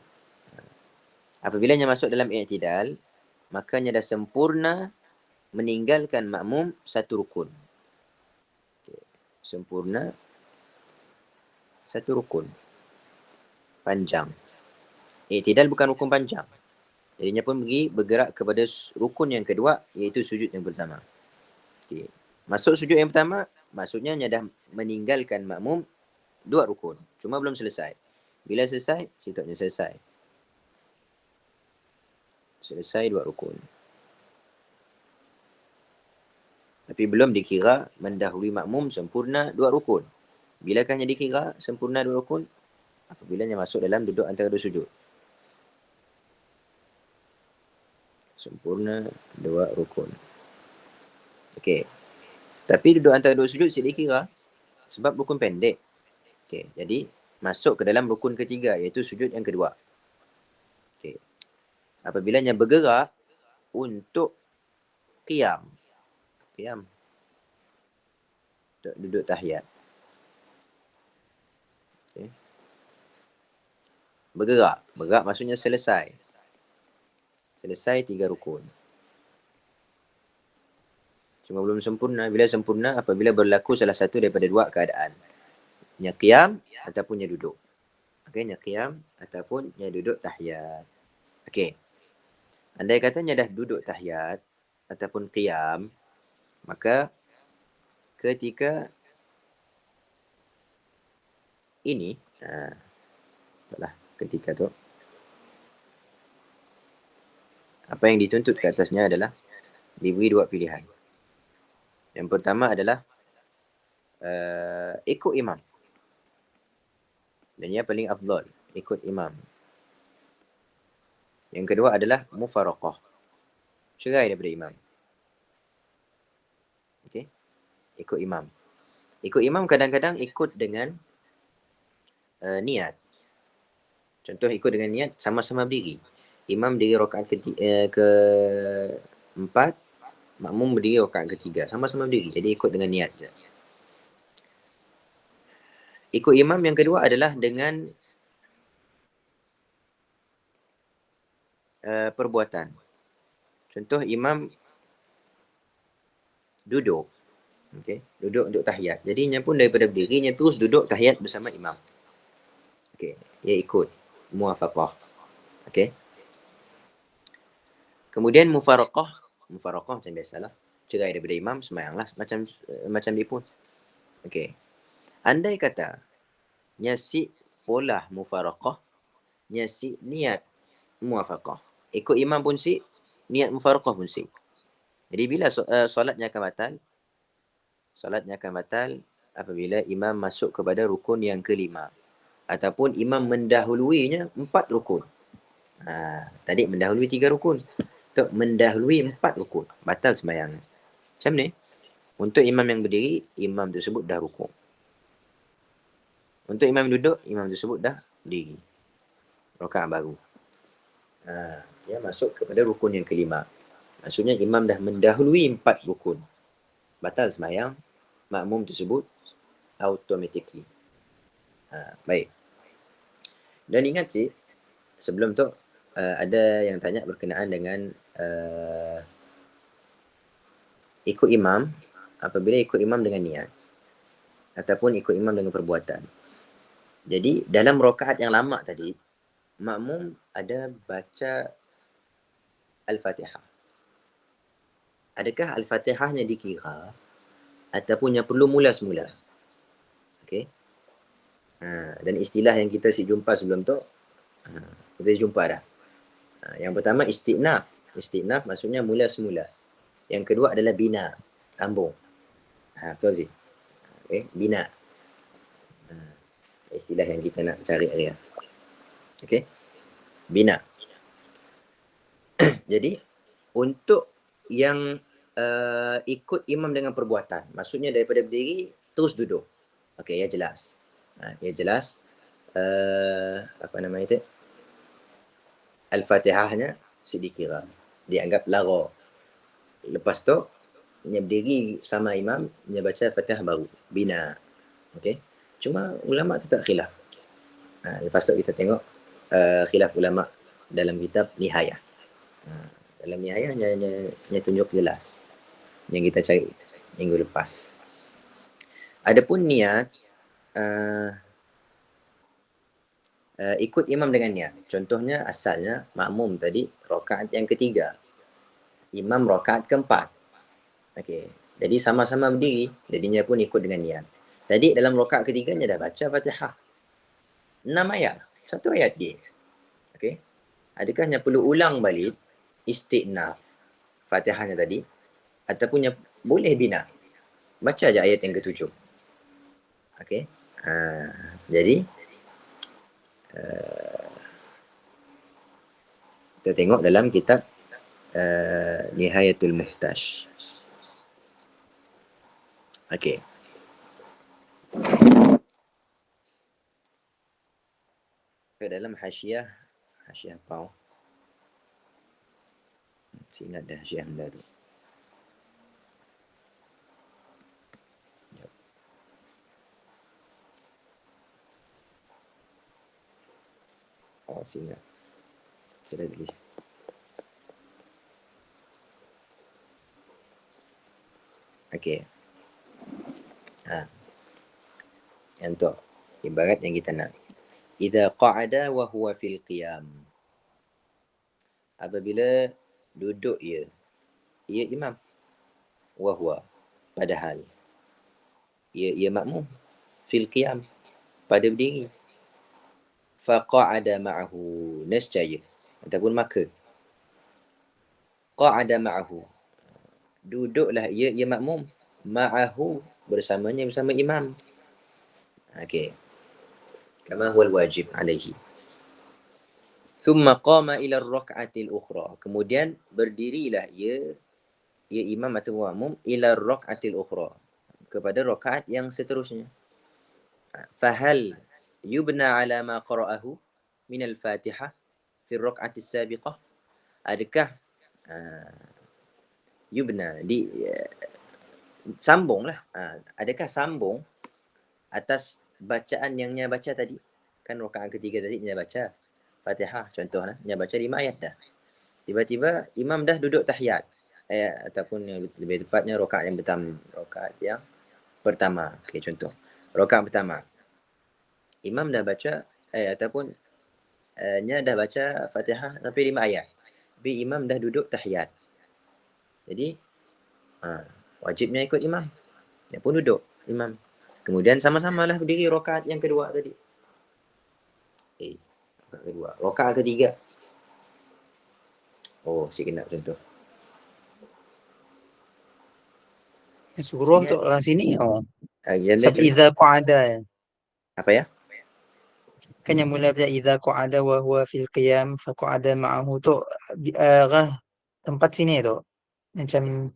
Apabila dia masuk dalam i'tidal, makanya dah sempurna meninggalkan makmum satu rukun. Okay. Sempurna satu rukun panjang. I'tidal bukan rukun panjang. Jadinya pun bergerak kepada rukun yang kedua, iaitu sujud yang pertama. Okay. Masuk sujud yang pertama, maksudnya dah meninggalkan makmum 2 rukun. Cuma belum selesai. Bila selesai, sepatutnya selesai. Selesai 2 rukun. Tapi belum dikira mendahului makmum sempurna 2 rukun. Bilakah dikira sempurna 2 rukun? Apabila masuk dalam duduk antara 2 sujud. Sempurna 2 rukun. Okey. Tapi duduk antara 2 sujud dikira sebab rukun pendek. Okey. Jadi masuk ke dalam rukun ketiga, iaitu sujud yang kedua. Okey. Apabila bergerak untuk qiyam. Qiyam. Untuk duduk tahiyat. Okay. Bergerak. Bergerak maksudnya selesai. Selesai 3 rukun. Cuma belum sempurna. Bila sempurna, apabila berlaku salah satu daripada 2 keadaan. Qiyam ataupun duduk. Okey, qiyam ataupun duduk tahiyat. Okey. Andai katanya dah duduk tahiyat ataupun qiyam, maka ketika ini, ketika tu, apa yang dituntut ke atasnya adalah diberi 2 pilihan. Yang pertama adalah ikut imam. Dan yang paling afdal, ikut imam. Yang kedua adalah mufaraqah. Cerai daripada imam. Okey. Ikut imam. Ikut imam kadang-kadang ikut dengan niat. Contoh ikut dengan niat sama-sama berdiri. Imam berdiri rakaat ke-4, makmum berdiri rakaat ke-3. Sama-sama berdiri. Jadi ikut dengan niat je. Ikut imam yang kedua adalah dengan perbuatan. Contoh imam duduk. Okey, duduk untuk tahiyat. Jadinya pun daripada berdirinya terus duduk tahiyat bersama imam. Okey, ia ikut muwafaqah. Okey. Kemudian mufaraqah macam biasalah. Cerai daripada imam, sembahyanglah macam dia pun. Okey. Andai kata nyasi pola mufaraqah, nyasi niat muwafaqah. Ikut imam pun si, niat mufaraqah pun si. Jadi bila solatnya akan batal? Solatnya akan batal apabila imam masuk kepada rukun yang ke-5. Ataupun imam mendahuluinya 4 rukun. Tadi mendahului 3 rukun. Untuk mendahului 4 rukun. Batal sembahyang. Macam ni. Untuk imam yang berdiri, imam tersebut dah rukun. Untuk imam duduk, imam tersebut dah berdiri. Rakaat baru. Dia masuk kepada rukun yang ke-5. Maksudnya imam dah mendahului 4 rukun. Batal sembahyang, makmum tersebut automatically. Baik. Dan ingat sih, sebelum tu ada yang tanya berkenaan dengan ikut imam, apabila ikut imam dengan niat ataupun ikut imam dengan perbuatan. Jadi dalam rakaat yang lama tadi, makmum ada baca Al-Fatihah. Adakah Al-Fatihahnya dikira ataupun yang perlu mula semula? Okey. Dan istilah yang kita jumpa sebelum tu, kita jumpa dah. Yang pertama istiqnaf. Istiqnaf maksudnya mula semula. Yang kedua adalah bina, sambung. Betul Zee? Okay, bina. Istilah yang kita nak cari hari. Okey. Bina. Jadi untuk yang ikut imam dengan perbuatan, maksudnya daripada berdiri terus duduk. Okey, ya jelas. Ya jelas. Apa nama itu? Al-Fatihahnya dikira. Dianggap lara. Lepas tu, dia berdiri sama imam, dia baca Fatihah baru. Bina. Okey. Cuma ulama tetap khilaf. Lepas tu kita tengok khilaf ulama dalam kitab Nihayah. Dalam Nihayah dia tunjuk jelas yang kita cari minggu lepas. Adapun niat ikut imam dengan niat. Contohnya asalnya makmum tadi rakaat yang ketiga, imam rakaat keempat. Okey. Jadi sama-sama berdiri, jadinya pun ikut dengan niat. Tadi dalam rakaat ketiganya dah baca Fatihah. 6 ayat. Satu ayat je. Okey. Adakah yang perlu ulang balik istiqnaf Fatihahnya tadi ataupun yang boleh bina? Baca je ayat yang ketujuh. Okey. Jadi kita tengok dalam kitab Nihayatul Muhtaj. Okey. Dalam hasyiah Pau. Saya ingat dah hasyiah Hamzah tu. Oh, saya ingat. Saya dah tulis. Okey. Yang tu ibarat yang kita nak. Idza qa'ada wa huwa fil qiyam. Apabila duduk ia imam. Wa huwa, padahal ia makmum fil qiyam, pada berdiri. Fa qa'ada ma'ahu, nescaya ataupun maka qa'ada ma'ahu, duduklah ia makmum ma'ahu, bersama imam. Okey. Kama huwal wajib alaihi. Thumma qama ila ar-rak'atil ukhra. Kemudian berdirilah ia imam atau makmum ila ar-rak'atil ukhra, kepada rakaat yang seterusnya. Fahal yubna ala ma qara'ahu min al-Fatihah fi ar-rak'ati as-sabiqah? Adakah yubna sambunglah. Adakah sambung atas bacaan yang nya baca tadi? Kan rakaat ketiga tadi nya baca Fatihah contohlah, nya baca 5 ayat dah. Tiba-tiba imam dah duduk tahiyat. Ataupun lebih tepatnya rakaat yang pertama. Okey, contoh. Rakaat pertama. Imam dah baca ataupun nya dah baca Fatihah sampai 5 ayat. Tapi imam dah duduk tahiyat. Jadi wajibnya ikut imam. Dia pun duduk imam. Kemudian sama-samalah berdiri rakaat yang kedua tadi. Rakaat kedua. Rakaat ketiga. Oh, saya kena contoh. Surah tu dalam sini. Sampai idza qa'ada. Apa ya? Kan yang mula pada idza qa'ada wa huwa fil qiyam fa qa'ada ma'ahu tu tempat sini tu. Macam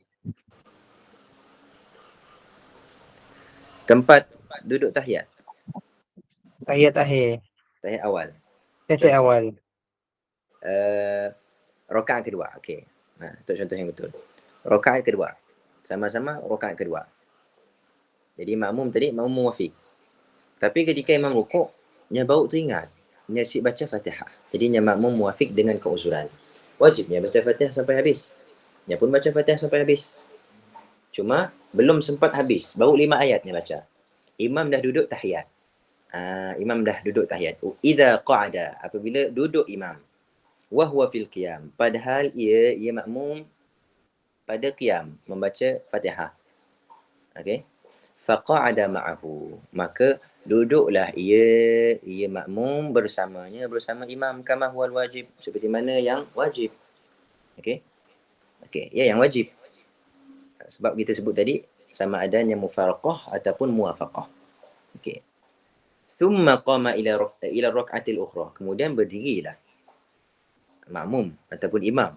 tempat duduk tahiyat. ayat akhir. Tahiyat awal. Ayat awal. Rakaat kedua. Okey. Itu contoh yang betul. Rakaat kedua. Sama-sama rakaat kedua. Jadi makmum tadi makmum muwafiq. Tapi ketika imam rukuk, nya baru teringat, nya asyik baca Fatihah. Jadi nya makmum muwafiq dengan keuzuran. Wajibnya baca Fatihah sampai habis. Nya pun baca Fatihah sampai habis. Cuma belum sempat habis, baru 5 ayat nya baca. Imam dah duduk tahiyat. Imam dah duduk tahiyat. Idza qa'ada, apabila duduk imam. Wa huwa fil qiyam, padahal ia makmum pada qiyam membaca Fatihah. Okey. Faqa'ada ma'ahu, maka duduklah ia makmum bersama imam, kama huwal wajib, seperti mana yang wajib. Okey. Ya, yang wajib. Sebab kita sebut tadi sama adanya mufaraqah ataupun muwafaqah. Okey. Thumma qama ila rak'atil ukhra, kemudian berdirilah makmum ataupun imam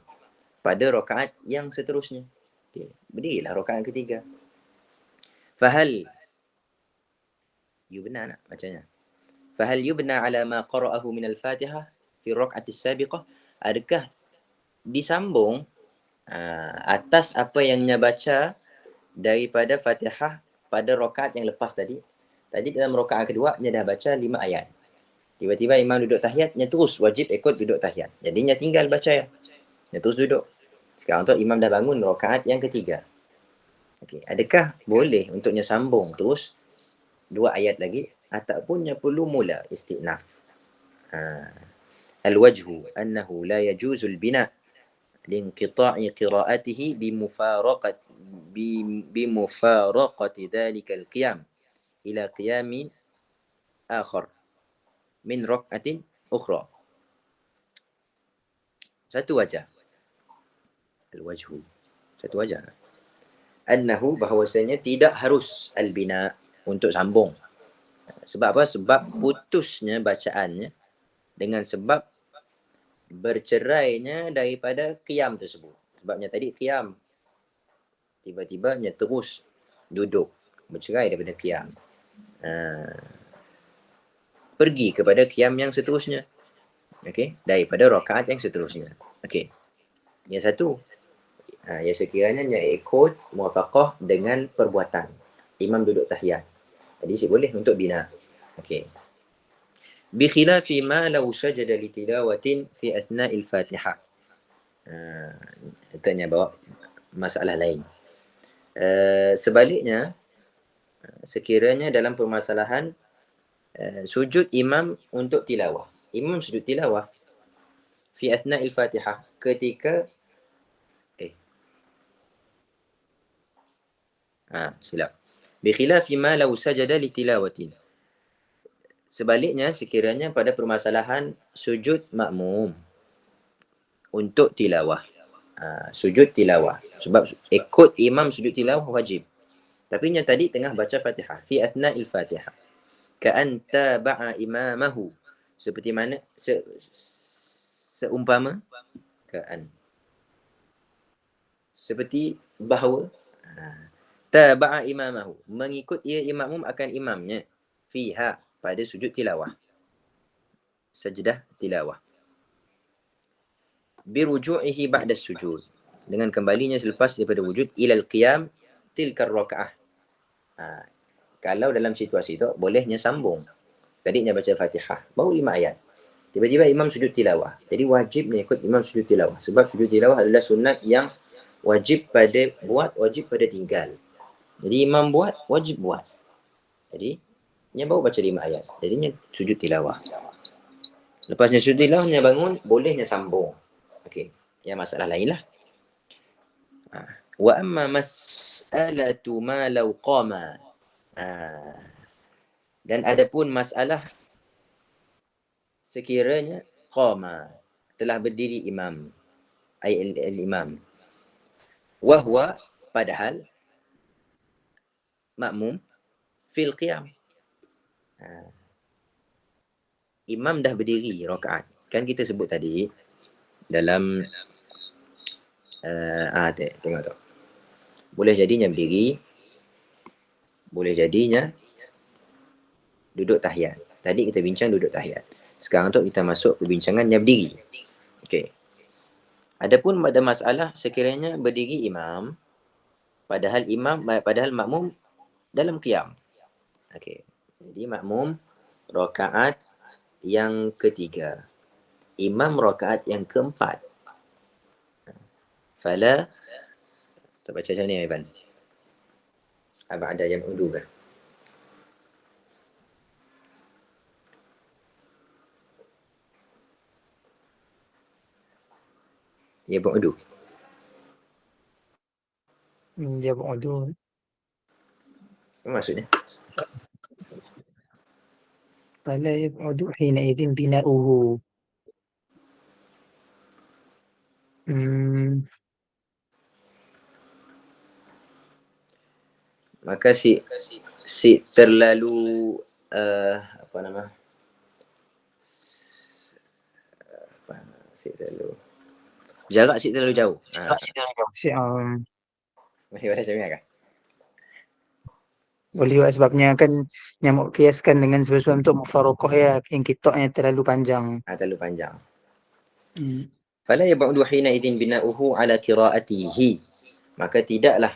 pada rakaat yang seterusnya. Okey, berdirilah rakaat ketiga. Fahal yubna nak bacanya. Fahal yubna ala ma qara'ahu min al-Fatihah fi rak'ati as-sabiqah? Adakah disambung atas apa yang nya baca daripada Fatihah pada rakaat yang lepas tadi? Tadi dalam rakaat kedua nya dah baca 5 ayat. Tiba-tiba imam duduk tahiyat, nya terus wajib ikut duduk tahiyat. Jadi nya tinggal baca ya. Nya terus duduk. Sekarang tu imam dah bangun rakaat yang ketiga. Okey, adakah boleh untuknya sambung terus 2 ayat lagi ataupun nya perlu mula istiqnaf? الوجه أنه لا يجوز البناء لانقطاع قراءته بمفارقة ذلك القيام إلى قيام آخر من ركعة أخرى. Satu wajah. Al-wajhu. Satu wajah. Annahu, bahawasanya tidak harus al-bina untuk sambung. Sebab apa? Sebab putusnya bacaannya dengan sebab bercerainya daripada qiyam tersebut. Sebabnya tadi qiyam. Tiba-tibanya terus duduk. Bercerai daripada qiyam. Pergi kepada qiyam yang seterusnya. Okey, daripada rakaat yang seterusnya. Okey. Yang satu, yang sekiranya ikut muwafaqah dengan perbuatan. Imam duduk tahiyat. Jadi boleh untuk bina. Okey. Bi khilafi ma law sajada li tilawatin fi asna'il Fatihah. Tanya bawa masalah lain. Sebaliknya, sekiranya dalam permasalahan sujud imam untuk tilawah. Imam sujud tilawah fi asna'il Fatihah ketika silap. Bi khilafi ma law sajada li tilawatin. Sebaliknya, sekiranya pada permasalahan sujud makmum untuk tilawah. Sujud tilawah. Sebab ikut imam sujud tilawah wajib. Tapi yang tadi tengah baca Fatihah. Fi asna'il Fatihah. Ka'an taba'a imamahu. Seperti mana? Seumpama. Ka'an. Seperti bahawa taba'a imamahu. Mengikut ia imam akan imamnya. Fiha. Pada sujud tilawah. Sajdah tilawah. Biruju'ihi ba'da sujud. Dengan kembalinya selepas daripada wujud ilal qiyam tilkar raka'ah. Kalau dalam situasi itu bolehnya sambung. Tadinya baca Fatihah, baru 5 ayat. Tiba-tiba imam sujud tilawah. Jadi wajib ikut imam sujud tilawah. Sebab sujud tilawah adalah sunat yang wajib pada buat, wajib pada tinggal. Jadi imam buat, wajib buat. Jadi dia baru baca 5 ayat. Jadinya sujud tilawah. Lepasnya sujud tilawahnya bangun, bolehnya sambung. Okey, yang masalah lain lah. Wa amma mas'alatu ma law qama. Dan adapun masalah sekiranya qama, telah berdiri imam, ay al-imam. Wa huwa, padahal makmum fil qiyam. Imam dah berdiri rakaat. Kan kita sebut tadi dalam tengok tu. Boleh jadinya berdiri, boleh jadinya duduk tahiyat. Tadi kita bincang duduk tahiyat. Sekarang tu kita masuk perbincangan yang berdiri. Okey. Adapun pada masalah sekiranya berdiri imam, padahal makmum dalam qiyam. Okey. Jadi makmum rakaat yang ketiga. Imam rakaat yang keempat. Fala, kita baca macam ni Ivan. Ada yang udu kan? Ya bu'udu. Dia bu'udu. Apa maksudnya? Fala yab'udu hina idzin bina'uhu. Maka si terlalu apa nama? Si terlalu jarak si terlalu jauh. Masih baca macam ni kan? Boleh juga sebabnya kan nyamuk kiaskan dengan sesuatu untuk mufarokoh ya, yang kitoknya terlalu panjang. Terlalu panjang. Fala yab'udu hina idzin bina'uhu ala qira'atihi. Maka tidaklah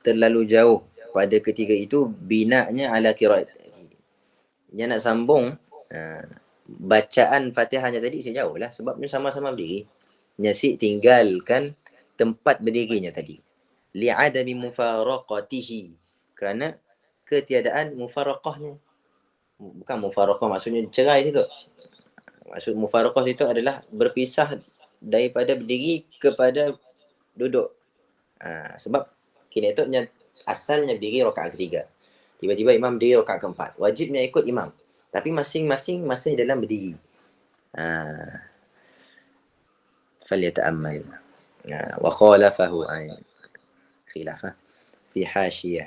terlalu jauh pada ketika itu bina'nya ala qira'atihi. Dia nak sambung bacaan Fatihahnya tadi sejauh lah sebabnya sama-sama berdiri. Nyasik tinggalkan tempat berdirinya tadi. Li'adami mufaraqatihi. Kerana ketiadaan mufaraqahnya. Bukan mufaraqah maksudnya cerai situ. Maksud mufaraqah itu adalah berpisah daripada berdiri kepada duduk. Sebab kita itu asalnya berdiri rakaat ketiga. Tiba-tiba imam berdiri rakaat keempat. Wajibnya ikut imam. Tapi masing-masing masih dalam berdiri. فليتأمل وخالفه خلافه في حاشية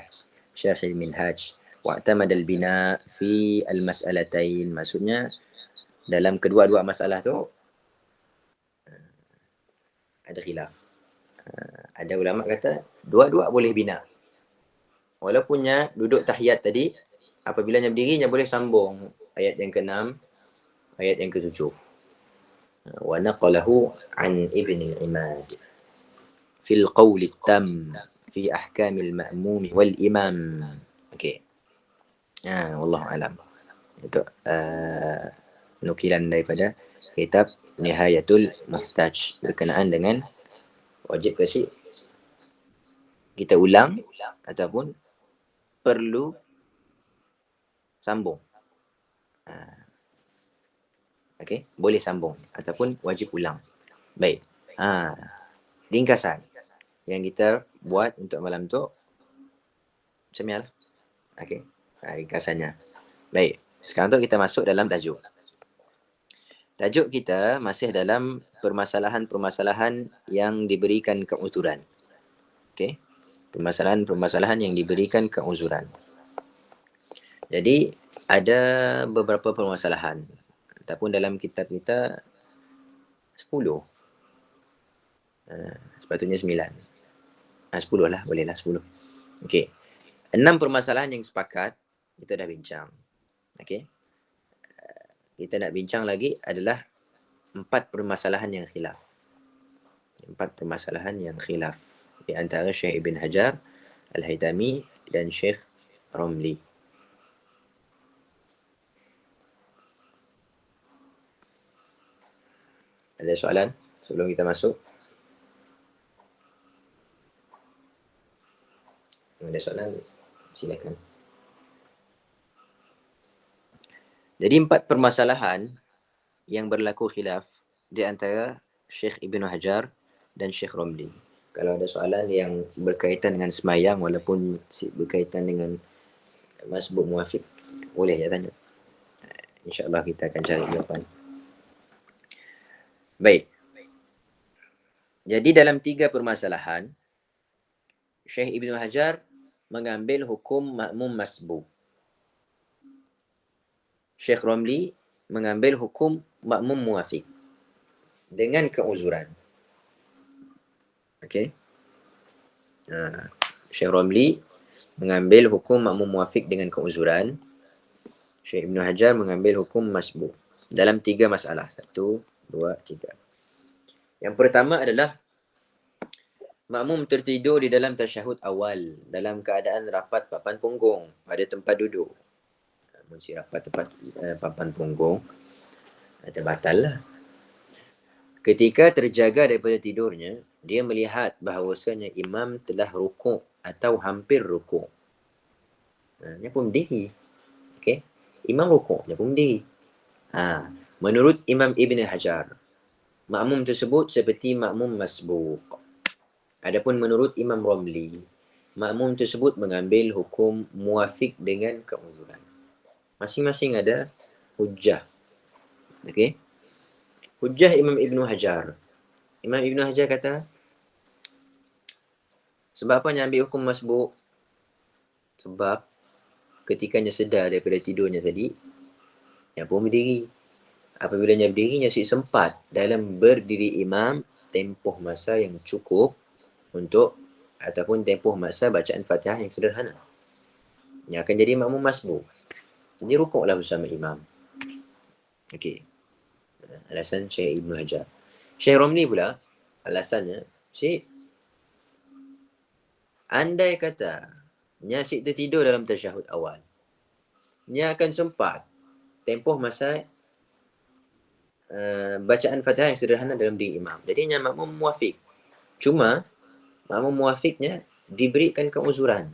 شرح المنهاج واعتمد البناء في المسألتين. Maksudnya dalam kedua-dua masalah tu ada khilaf. Ada ulama kata dua-dua boleh bina. Walaupunnya duduk tahiyat tadi, apabila nya berdiri nya boleh sambung ayat yang ke-6, ayat yang ke-7. Wa naqalahu an Ibn al-Imad fil qawl at-tam fi ahkam al-ma'mum wal imam. Okey. Wallahu alam. Itu nukilan daripada kitab Nihayatul Muhtaj berkenaan dengan wajib ke si kita ulang ataupun perlu sambung. Okey, boleh sambung ataupun wajib ulang. Baik. Ringkasan yang kita buat untuk malam tu macam ni lah. Okey. Ringkasannya. Baik. Sekarang tu kita masuk dalam tajuk. Tajuk kita masih dalam permasalahan-permasalahan yang diberikan keuzuran. Okey. Permasalahan-permasalahan yang diberikan keuzuran. Jadi ada beberapa permasalahan. Ataupun dalam kitab kita 10. Sepatutnya 9. 10 lah, bolehlah 10. Okey. 6 permasalahan yang sepakat kita dah bincang. Okey. Kita nak bincang lagi adalah 4 permasalahan yang khilaf. 4 permasalahan yang khilaf di antara Syekh Ibn Hajar Al-Haytami dan Syekh Romli. Ada soalan sebelum kita masuk? Ada soalan? Silakan. Jadi 4 permasalahan yang berlaku khilaf di antara Syekh Ibn Hajar dan Syekh Romli. Kalau ada soalan yang berkaitan dengan semayang walaupun berkaitan dengan masbuk muafiq, boleh ya tanya. InsyaAllah kita akan cari jawapan. Baik. Jadi dalam 3 permasalahan, Syekh Ibn Hajar mengambil hukum makmum masbuk. Syekh Romli mengambil hukum makmum muafiq dengan keuzuran. Okey. Syekh Romli mengambil hukum makmum muafiq dengan keuzuran. Syekh Ibn Hajar mengambil hukum masbuk dalam 3 masalah. 1, 2, 3. Yang pertama adalah makmum tertidur di dalam tasyahud awal dalam keadaan rapat papan punggung pada tempat duduk. Mesti rapat tempat papan punggung terbatal lah. Ketika terjaga daripada tidurnya, dia melihat bahawasanya imam telah rukuk atau hampir rukuk. Dia pun berdiri. Okey. Imam rukuk, dia pun berdiri. Menurut Imam Ibn Hajar, makmum tersebut seperti makmum masbuk. Adapun menurut Imam Romli, makmum tersebut mengambil hukum muafiq dengan keuzuran. Masing-masing ada hujjah. Okey. Hujjah Imam Ibn Hajar. Imam Ibn Hajar kata, sebab apa dia ambil hukum masbuk? Sebab ketikanya sedar daripada tidurnya tadi, dia pun berdiri. Apabila dia berdiri, dia sempat dalam berdiri imam tempoh masa yang cukup untuk ataupun tempoh masa bacaan Fatihah yang sederhana. Yang akan jadi makmum masbuk. Jadi rukuklah bersama imam. Okey. Alasan Syekh Ibn Hajar. Syekh Romli pula, alasannya, Syekh, andai kata Syekh tertidur dalam tasyahud awal, dia akan sempat tempoh masa bacaan Fatihah yang sederhana dalam diri imam. Jadi dia makmum muafiq. Cuma makmum muafiqnya diberikan keuzuran.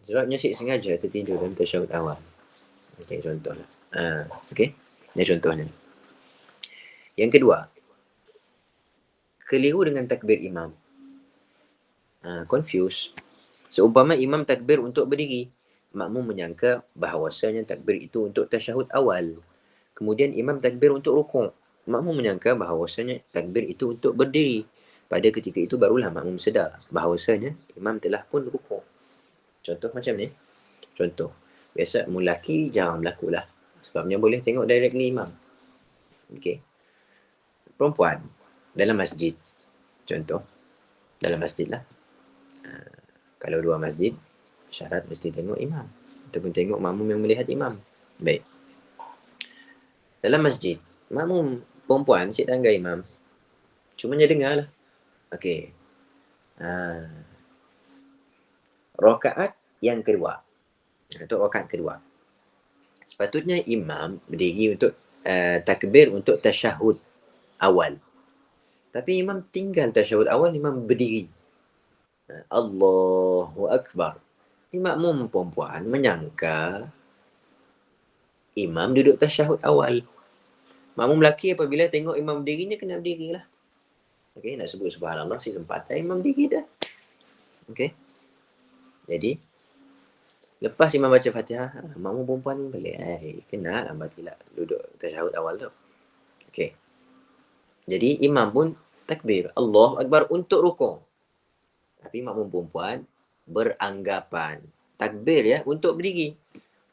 Sebabnya Syekh sengaja tertidur dalam tasyahud awal. Okey, contohlah. Okey. Ini contohnya. Yang kedua, keliru dengan takbir imam. Confuse. Seumpama imam takbir untuk berdiri, makmum menyangka bahawasanya takbir itu untuk tasyahud awal. Kemudian imam takbir untuk rukuk. Makmum menyangka bahawasanya takbir itu untuk berdiri. Pada ketika itu barulah makmum sedar bahawasanya imam telah pun rukuk. Contoh macam ni. Contoh. Biasa lelaki jarang berlaku lah. Sebabnya boleh tengok directly imam. Okey. Perempuan dalam masjid. Contoh. Dalam masjid lah. Kalau dua masjid, syarat mesti tengok imam. Ataupun tengok makmum yang melihat imam. Baik. Dalam masjid, makmum perempuan sit tangga imam. Cuma dia dengar lah. Okey. Rakaat yang kedua. Itu rakaat kedua. Sepatutnya imam berdiri untuk takbir untuk tasyahud awal. Tapi imam tinggal tasyahud awal, imam berdiri. Allahu Akbar. Makmum perempuan menyangka imam duduk tasyahud awal. Makmum lelaki apabila tengok imam berdirinya, kena berdirilah. Okey, nak sebut subhanallah si sempat imam diri dah. Okey. Jadi lepas imam baca Fatihah, makmum perempuan balik. Kena lambat duduk tasyahud awal tu. Okey. Jadi imam pun takbir Allahu Akbar untuk rukuk. Tapi makmum perempuan beranggapan takbir ya untuk berdiri.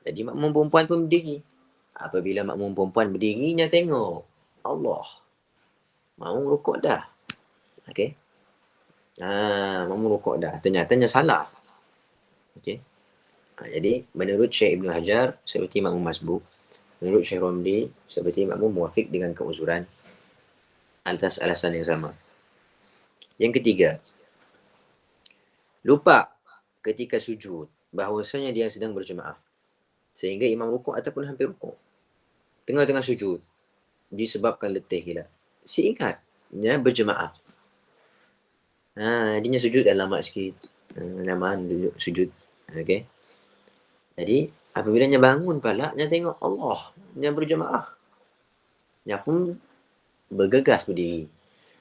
Jadi makmum perempuan pun berdiri. Apabila makmum perempuan berdirinya tengok Allah, makmum rukuk dah. Okey. Makmum rukuk dah. Ternyatanya salah. Okey. Jadi menurut Syekh Ibn Hajar seperti makmum masbuk. Menurut Syekh Romli seperti makmum muwafiq dengan keuzuran atas alasan yang sama. Yang ketiga, lupa ketika sujud bahawasanya dia sedang berjemaah. Sehingga imam rukuk ataupun hampir rukuk. Tengah-tengah sujud disebabkan letih gila. Si ingat dia berjemaah. Dia sujud dah lama sikit. Lamaan duduk sujud. Okey. Jadi apabila dia bangun pula, dia tengok Allah, dia berjemaah. Dia pun bergegas berdiri.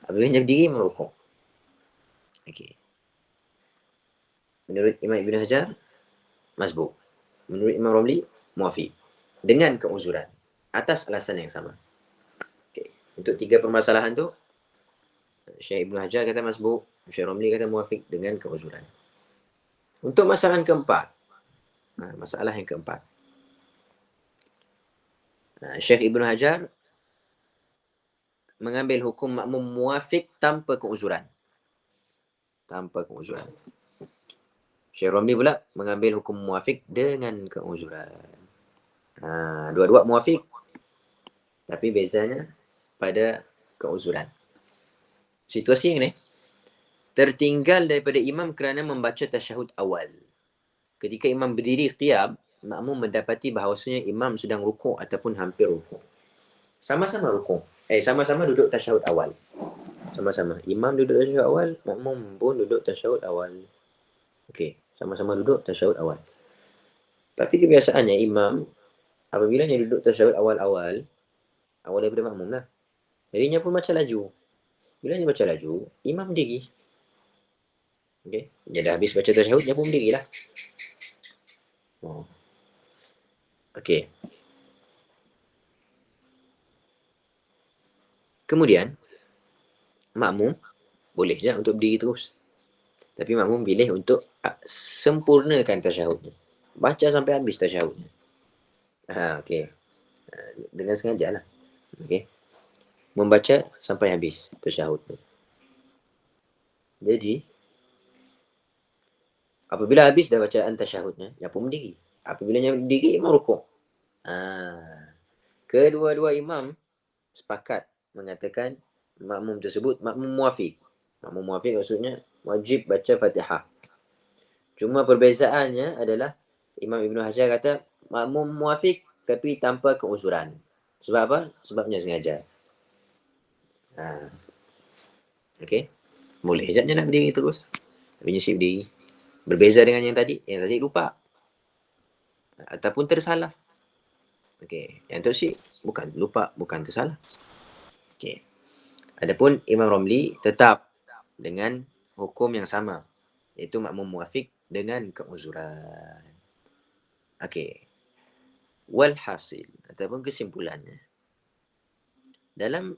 Apabila dia berdiri merukuk. Okey. Menurut Imam Ibn Hajar, masbuk. Menurut Imam Romli, muafiq. Dengan keuzuran. Atas alasan yang sama. Okay. Untuk tiga permasalahan tu, Syekh Ibn Hajar kata masbuk, Syekh Romli kata muafiq dengan keuzuran. Untuk masalah yang keempat. Masalah yang keempat. Syekh Ibn Hajar mengambil hukum makmum muafiq tanpa keuzuran. Tanpa keuzuran. Syekh Romli pula mengambil hukum muafiq dengan keuzuran. Dua-dua muafiq. Tapi bezanya pada keuzuran. Situasi yang ni, tertinggal daripada imam kerana membaca tasyahud awal. Ketika imam berdiri qiyam, makmum mendapati bahawasanya imam sedang rukuk ataupun hampir rukuk. Sama-sama rukuk. Sama-sama duduk tasyahud awal. Sama-sama. Imam duduk tasyahud awal, makmum pun duduk tasyahud awal. Okey, sama-sama duduk tasyahud awal. Tapi kebiasaannya imam apabila dia duduk tasyahud awal daripada makmum lah. Jadi dia pun baca laju. Bila dia baca laju, imam berdiri. Okey, dia dah habis baca tasyahud, dia pun berdiri lah. Okey. Kemudian makmum boleh je untuk berdiri terus. Tapi makmum pilih untuk sempurnakan tasyahudnya. Baca sampai habis tasyahudnya. Okey. Dengan sengaja lah. Okey. Membaca sampai habis tasyahudnya. Jadi, apabila habis dah bacaan tasyahudnya, dia pun berdiri. Apabila dia berdiri, imam rukuk. Kedua-dua imam sepakat mengatakan makmum tersebut makmum muafiq. Makmum muafiq maksudnya wajib baca Fatihah. Cuma perbezaannya adalah Imam Ibn Hajar kata makmum muafiq tapi tanpa keuzuran. Sebab apa? Sebabnya sengaja. Okey. Boleh je dia nak berdiri terus. Tapi dia sip berdiri. Berbeza dengan yang tadi. Yang tadi lupa. Ataupun tersalah. Okey. Yang tu sip bukan lupa, bukan tersalah. Okey. Adapun Imam Ramli tetap dengan hukum yang sama, iaitu makmum muwafiq dengan keuzuran. Okey. Walhasil ataupun kesimpulannya, dalam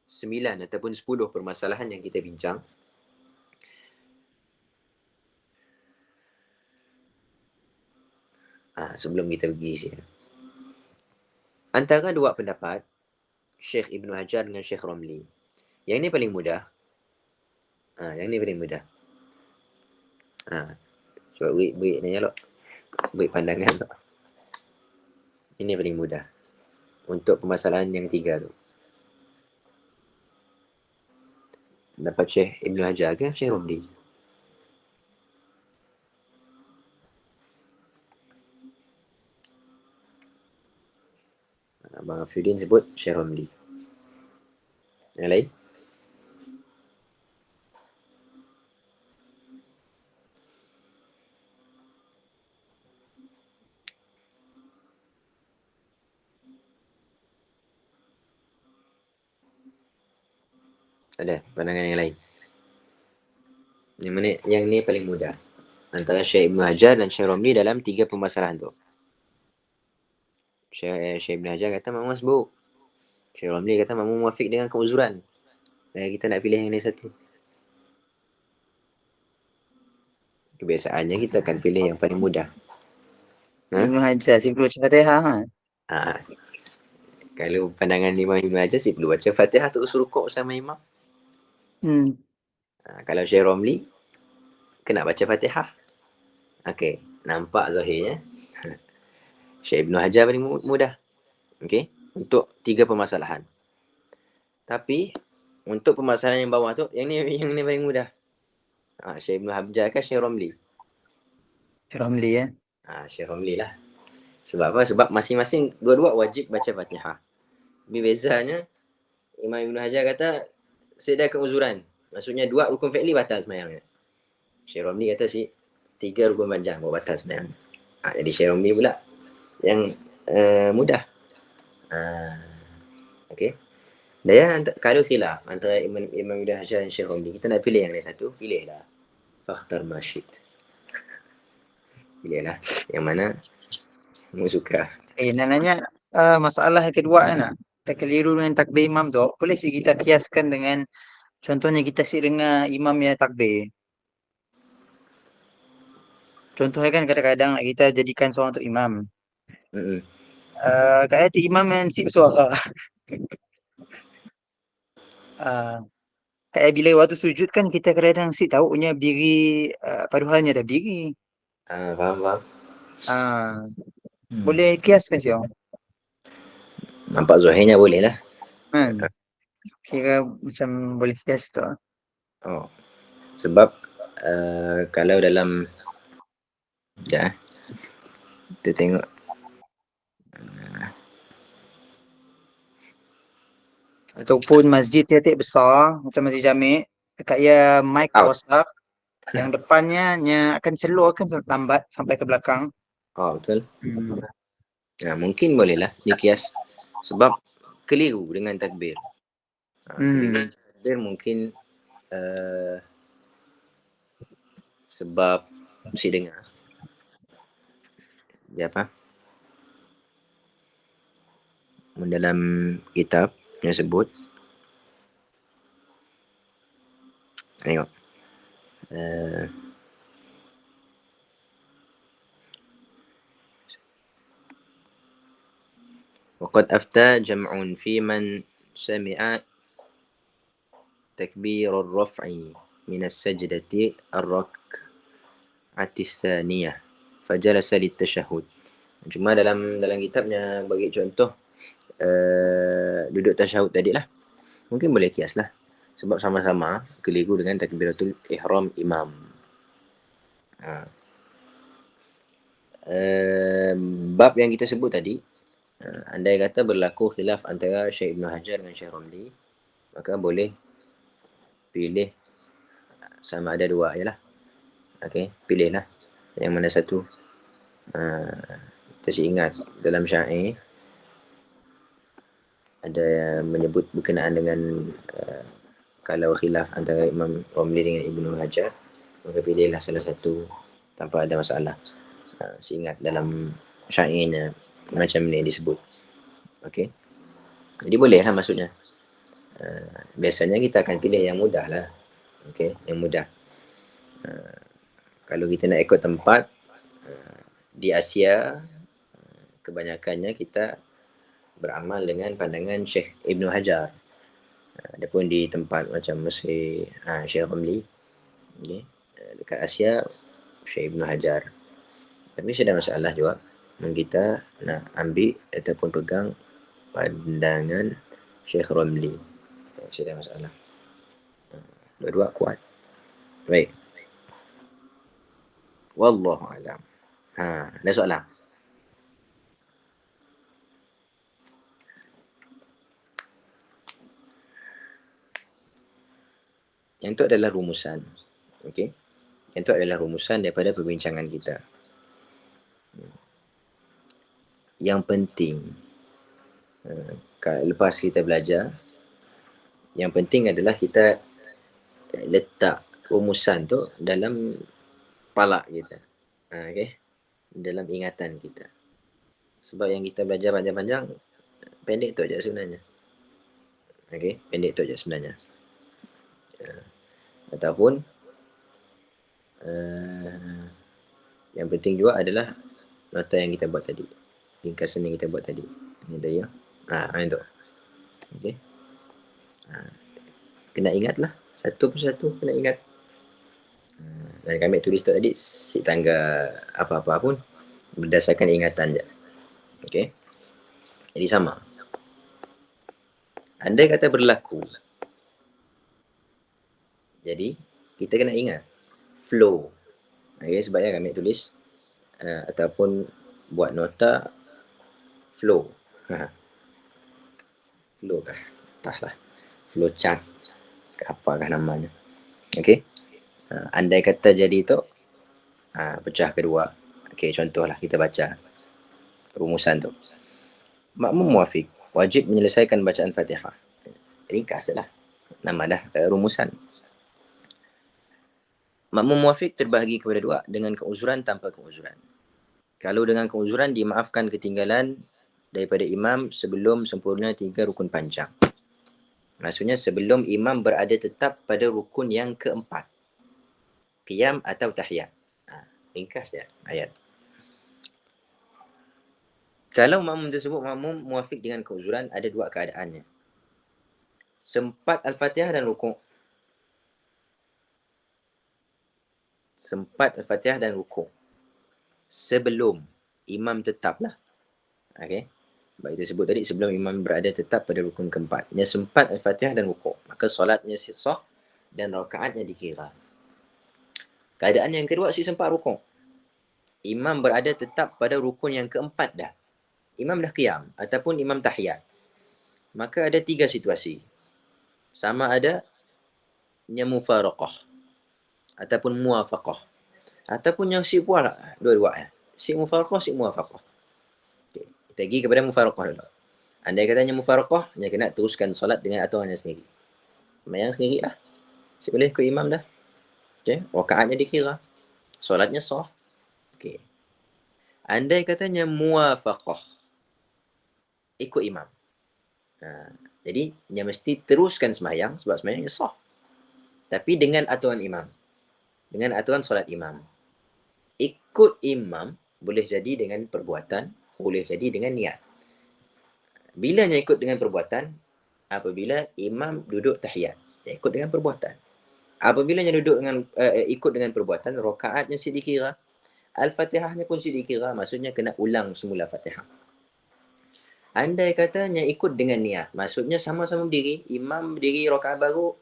9 ataupun 10 permasalahan yang kita bincang, sebelum kita pergi sini, antara dua pendapat Syekh Ibnu Hajar dengan Syekh Ramli, yang ni paling mudah. Yang ni paling mudah. Cuba beri ni ya, beri pandangan tak. Ini paling mudah untuk permasalahan yang 3 tu. Dapat Syekh Ibnu Hajar ke Syekh Ramli? Abang Afiuddin sebut Syekh Ramli. Yang lain? Ada pandangan yang lain? Yang mana yang ni paling mudah antara Syekh Ibnu Hajar dan Syekh Ramli dalam 3 permasalahan tu? Syekh Ibnu Hajar kata makmum masbuk. Syekh Ramli kata makmum muwafiq dengan keuzuran. Kita nak pilih yang ni satu. Kebiasaannya kita akan pilih yang paling mudah. Ibnu Hajar si perlu baca Fatihah Kalau pandangan Imam Ibnu Hajar si perlu baca Fatihah terus rukuk sama imam. Kalau Syekh Ramli kena baca Fatihah. Okey, nampak zahirnya Syekh Ibnu Hajar paling mudah. Okey, untuk 3 permasalahan. Tapi untuk permasalahan yang bawah tu, yang ni paling mudah. Syekh Ibnu Hajar ke Syekh Ramli? Syekh Ramli ya. Syekh Ramli lah. Sebab apa? Sebab masing-masing dua-dua wajib baca Fatihah. Tapi bezanya Imam Ibnu Hajar kata sedia keuzuran. Maksudnya 2 rukun fi'li batal sembahyangnya. Syekh Ramli kata 3 rukun panjang buat batal sembahyang. Jadi Syekh Ramli pula yang mudah. Okey. Dan kalau khilaf antara Imam Ibnu Hajar dan Syekh Ramli, kita nak pilih yang ni satu, pilihlah. Fakhtar ma syi'ta. Pilihlah yang mana kamu suka. Nak nanya masalah yang kedua kan, kita keliru dengan takbir imam tu, boleh sih kita kiaskan dengan contohnya kita dengar imam yang takbir. Contohnya kan kadang-kadang kita jadikan seorang tu imam. Kayak tu imam yang sip suara. Kayak bila waktu sujud kan kita kadang-kadang sip tahu punya berdiri, paduhannya dah berdiri. Faham. Boleh kiaskan sih orang. Nampak zahirnya boleh lah. Kira macam boleh kias tu. Sebab kalau dalam kita tengok ataupun masjid tiap-tiap besar macam Masjid Jami', dekat ia mic rosak, yang depannya akan slow, akan lambat sampai ke belakang. Betul. Mungkin bolehlah dikias sebab keliru dengan takbir. Keliru takbir mungkin sebab mesti dengar dia apa dalam kitab yang sebut, tengok وقد أفتى جمع في من سمع تكبير الرفع من السجدة الركعة الثانية فجلس للتشهد. Cuma dalam kitabnya bagi contoh duduk tasyahud tadi lah. Mungkin boleh kias lah. Sebab sama-sama keliru dengan takbiratul ihram imam. Bab yang kita sebut tadi, andai kata berlaku khilaf antara Syekh Ibnu Hajar dengan Syekh Ramli, maka boleh pilih sama ada 2 je lah. Okey, pilihlah yang mana satu. Kita ingat dalam syair, ada menyebut berkenaan dengan kalau khilaf antara Imam Romli dengan Ibnu Hajar, maka pilihlah salah satu tanpa ada masalah. Seingat dalam syairnya macam ni disebut. Okey. Jadi bolehlah maksudnya. Biasanya kita akan pilih yang mudah lah. Okey, yang mudah. Kalau kita nak ikut tempat di Asia, kebanyakannya kita beramal dengan pandangan Syekh Ibnu Hajar. Adapun di tempat macam Mesir, Syekh Ramli, okay. Dekat Asia, Syekh Ibnu Hajar. Tapi ada masalah juga kita nak ambil ataupun pegang pandangan Syekh Ramli. Ada masalah. Dua-dua kuat. Baik. Wallahu a'lam. Ada soalan? Yang itu adalah rumusan. Okey. Yang itu adalah rumusan daripada perbincangan kita. Yang penting lepas kita belajar, yang penting adalah kita letak rumusan tu dalam kepala kita. Okey. Dalam ingatan kita. Sebab yang kita belajar panjang-panjang, pendek tu aja sebenarnya. Okey, pendek tu aja sebenarnya. Ataupun yang penting juga adalah nota yang kita buat tadi, ringkasan yang kita buat tadi. Ini dia. Itu. Okey. Kena ingatlah satu persatu, kena ingat. Dan kami tulis tu tadi si tangga apa-apa pun berdasarkan ingatan je. Okey. Jadi sama. Andai kata berlaku, jadi kita kena ingat flow. Okay, sebabnya kami tulis ataupun buat nota flow. Flow kah? Entahlah. Flow chart. Apakah namanya. Okey. Andai kata jadi tu pecah kedua. Okey, contohlah kita baca rumusan tu. Makmum muafiq wajib menyelesaikan bacaan Fatihah. Ringkas lah. Nama dah rumusan. Makmum muafiq terbahagi kepada dua, dengan keuzuran tanpa keuzuran. Kalau dengan keuzuran dimaafkan ketinggalan daripada imam sebelum sempurna 3 rukun panjang. Maksudnya sebelum imam berada tetap pada rukun yang keempat. Qiyam atau tahiyat. Ringkas dia ayat. Kalau makmum tersebut makmum muafiq dengan keuzuran, ada dua keadaannya. Sempat Al-Fatihah dan rukuk. Sempat Al-Fatihah dan rukuk sebelum imam tetaplah. Okey. Baik kita sebut tadi sebelum imam berada tetap pada rukun keempat. Dia sempat Al-Fatihah dan rukuk, maka solatnya sah dan rakaatnya dikira. Keadaan yang kedua si sempat rukuk. Imam berada tetap pada rukun yang keempat dah. Imam dah qiyam ataupun imam tahiyat. Maka ada 3 situasi. Sama ada mufaraqah ataupun muwafaqah, ataupun yang si pula dua-dua. Si mufaraqah, si muwafaqah. Okay. Kita pergi kepada mufaraqah dulu. Andai katanya mufaraqah, dia kena teruskan solat dengan aturannya sendiri. Semayang sendiri lah. Si boleh ikut imam dah. Okay. Rakaatnya dikira. Solatnya sah. Okay. Andai katanya muwafaqah, ikut imam. Jadi, dia mesti teruskan semayang sebab semayangnya sah. Tapi dengan aturan imam. Dengan aturan solat imam. Ikut imam boleh jadi dengan perbuatan, boleh jadi dengan niat. Bilanya ikut dengan perbuatan? Apabila imam duduk tahiyat. Dia ikut dengan perbuatan. Apabila dia duduk dengan ikut dengan perbuatan, rakaatnya si dikira. Al-Fatihahnya pun si dikira. Maksudnya kena ulang semula Fatihah. Andai katanya ikut dengan niat. Maksudnya sama-sama berdiri. Imam berdiri rakaat baru,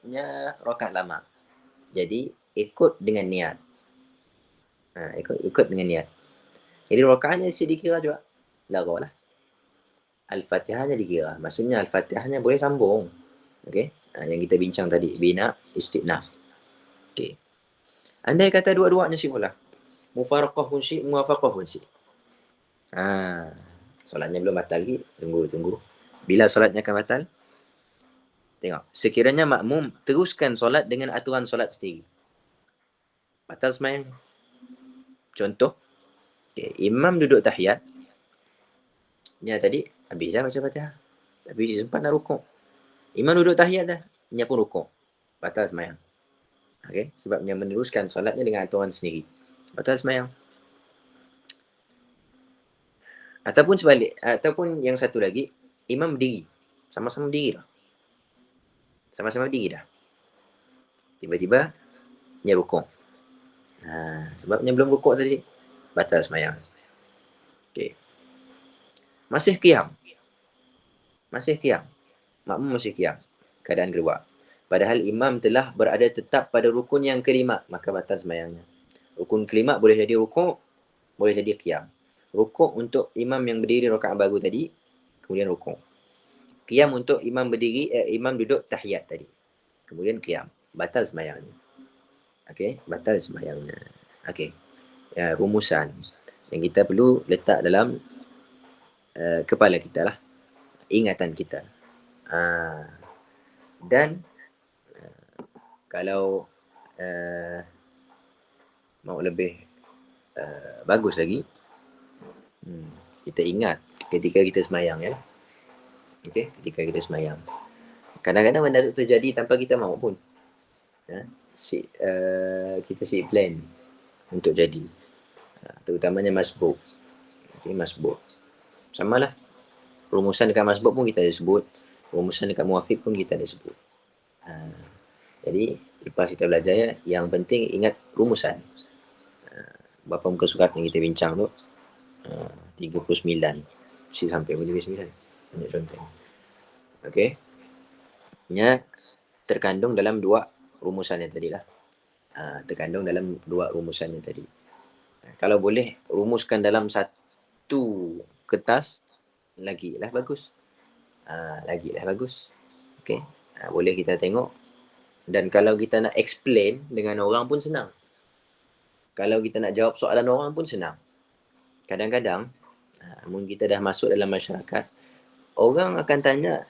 rakaat lama. Jadi, ikut dengan niat. Ikut dengan niat. Jadi, rakaatnya si dikira juga. Lagu lah. Al-Fatihahnya dikira. Maksudnya, Al-Fatihahnya boleh sambung. Okay? Yang kita bincang tadi. Bina, istiqnaf. Okay. Andai kata dua-duanya si pula. Mufaraqah pun si, muwafaqah pun si. Solatnya belum batal lagi. Tunggu. Bila solatnya akan batal? Tengok, sekiranya makmum teruskan solat dengan aturan solat sendiri, batal semayang. Contoh, okay, imam duduk tahiyat, nya tadi habis dah baca Fatihah, tapi sempat nak rukuk. Imam duduk tahiyat dah, nya pun rukuk, batal semayang. Okay, sebabnya meneruskan solatnya dengan aturan sendiri, batal semayang. Ataupun sebalik, ataupun yang satu lagi, imam berdiri, sama-sama berdiri dah, sama-sama berdiri dah, tiba-tiba dia rukuk. Sebabnya belum rukuk tadi, batal semayang. Okay. Masih qiyam, makmum masih qiyam, keadaan keluar. Padahal imam telah berada tetap pada rukun yang kelima, maka batal semayangnya. Rukun kelima boleh jadi rukuk, boleh jadi qiyam. Rukuk untuk imam yang berdiri rakaat baru tadi, kemudian rukuk. Qiyam untuk imam berdiri, imam duduk tahiyat tadi, kemudian qiyam. Batal semayangnya. Okey, batal semayangnya. Okey. Rumusan yang kita perlu letak dalam kepala kita lah, ingatan kita. Dan kalau mau lebih bagus lagi, kita ingat ketika kita semayang, ya. Okey, ketika kita semayang, kadang-kadang benda tu terjadi tanpa kita mahu pun, ya. Kita plan untuk jadi, terutamanya masbuk. Okay, masbuk samalah, rumusan dekat masbuk pun kita ada sebut, rumusan dekat muafiq pun kita ada sebut. Jadi lepas kita belajar, ya, yang penting ingat rumusan. Berapa muka surat yang kita bincang tu, 39 sampai 39, banyak contoh. Okey, nya terkandung dalam dua rumusan yang tadi lah. Terkandung dalam dua rumusan yang tadi. Kalau boleh rumuskan dalam satu kertas, lagilah bagus. Lagilah bagus. Okey, boleh kita tengok. Dan kalau kita nak explain dengan orang pun senang. Kalau kita nak jawab soalan orang pun senang. Kadang-kadang, mungkin kita dah masuk dalam masyarakat, orang akan tanya,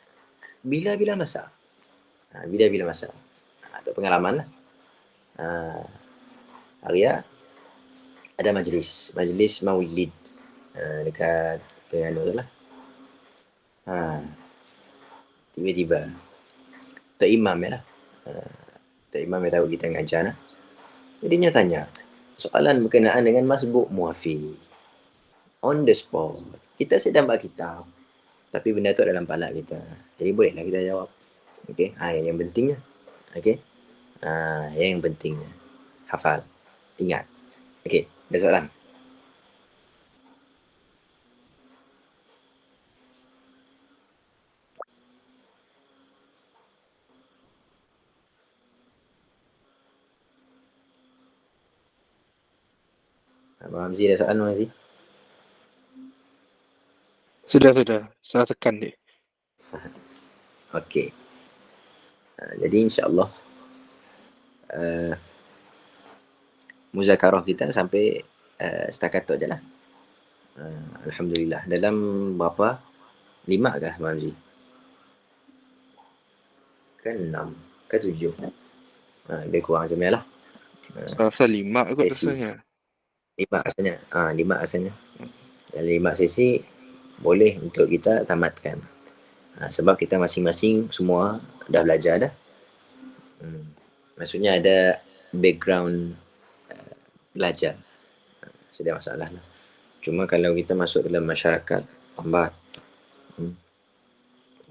bila-bila masa? Bila-bila masa? Itu pengalaman lah. Arya ada majlis maulid dekat Terengganu lah. Tiba-tiba Tok Imam, ya lah. Tok Imam yang tahu kita ngajar lah. Jadi dia tanya soalan berkenaan dengan masbuk muafiq. On the spot. Kita sedang buat kitab, tapi benda tu dalam kepala kita. Jadi bolehlah kita jawab. Okey, yang pentingnya. Okey. Yang pentingnya hafal, ingat. Okey, ada soalan? Abang Hamzi ada soalan, Abang Hamzi? Sudah. Saya tekan dia. Okey. Jadi insya-Allah muzakarah kita sampai setakat tu je lah. Alhamdulillah. Dalam berapa? 5 kah, Abang Hamzi? Kan 6 ke 7? Lebih kurang macam ni lah. Saya rasa 5 kot Sesi. rasanya. 5 rasanya. 5 rasanya. Dalam 5 sesi boleh untuk kita tamatkan. Sebab kita masing-masing semua dah belajar dah. Maksudnya ada background belajar. Sudah masalah lah. Cuma kalau kita masuk dalam masyarakat, lambat.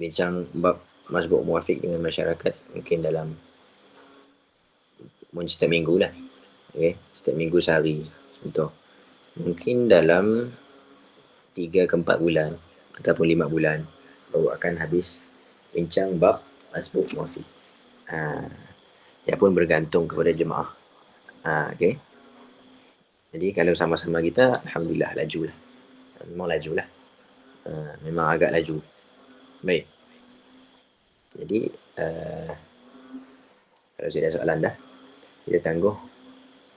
Bincang bab masbuk muafiq dengan masyarakat mungkin dalam setiap minggu lah. Okay? Setiap minggu sehari. Contoh. Mungkin dalam 3 ke 4 bulan ataupun 5 bulan baru akan habis bincang bab masbuk muafiq. Ia pun bergantung kepada jemaah. Okay. Jadi kalau sama-sama kita, alhamdulillah laju lah. Memang laju lah. Memang agak laju. Baik. Jadi kalau sudah ada soalan dah, kita tangguh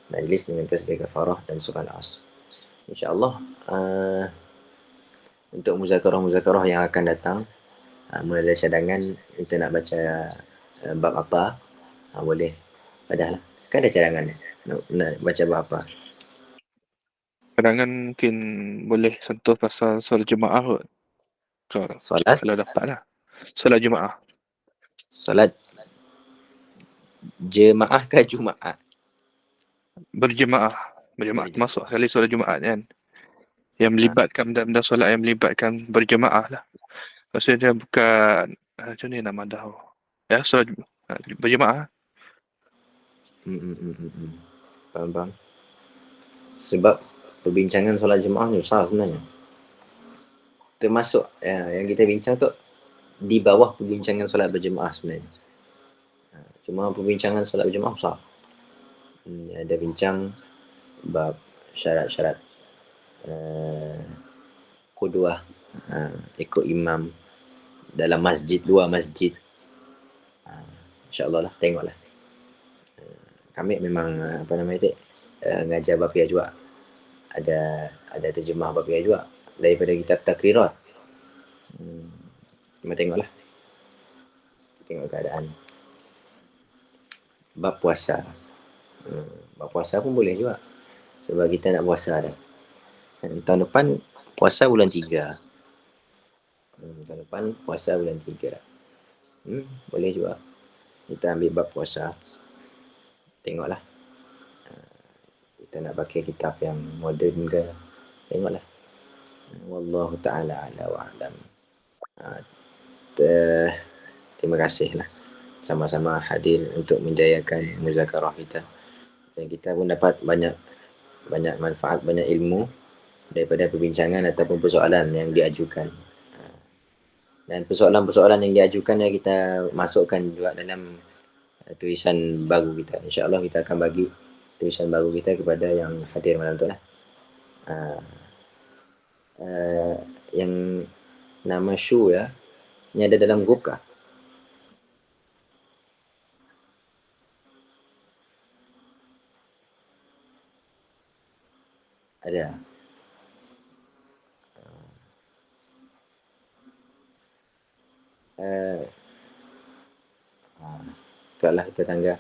majlis dengan tasbih kafarah dan surah Al-As. InsyaAllah untuk muzakarah-muzakarah yang akan datang, Mula ada cadangan kita nak baca bab apa, boleh. Padahal kan ada cadangan nak baca bab apa. Cadangan mungkin boleh sentuh pasal solat Jumaat kot. Solat Kalau dapat lah. Solat Jumaat. solat jemaah ke Jumaat? Berjemaah. Berjemaah termasuk sekali solat Jumaat kan. Yang melibatkan benda-benda solat yang melibatkan berjemaah lah. Maksudnya dia bukan macam ni nak madah. Ya, solat berjemaah. Faham. Sebab perbincangan solat jemaah ni besar sebenarnya. Termasuk yang kita bincang tu di bawah perbincangan solat berjemaah sebenarnya. Cuma perbincangan solat berjemaah besar. Ada bincang bab syarat-syarat qudwah, ikut imam dalam masjid, luar masjid. InsyaAllah lah, tengoklah. Kami memang ngajar Bapia juga. Ada terjemah Bapia juga daripada kitab Takrirat. Cuma tengoklah. Tengok keadaan. Bab puasa. Bab puasa pun boleh juga. Sebab kita nak puasa dah. Tahun depan puasa bulan 3. Tahun depan puasa bulan 3. Boleh juga. Kita ambil bab puasa. Tengoklah. Kita nak pakai kitab yang moden ke. Tengoklah. Wallahu ta'ala ala wa'alam. Terima kasihlah. Sama-sama hadir untuk menjayakan muzakarah kita. Dan kita pun dapat banyak manfaat, banyak ilmu daripada perbincangan ataupun persoalan yang diajukan. Dan persoalan-persoalan yang diajukan yang kita masukkan juga dalam tulisan baru kita. InsyaAllah kita akan bagi tulisan baru kita kepada yang hadir malam tu lah. Yang nama Shu ya, ini ada dalam grup kah? Ada. Taklah kita tangga.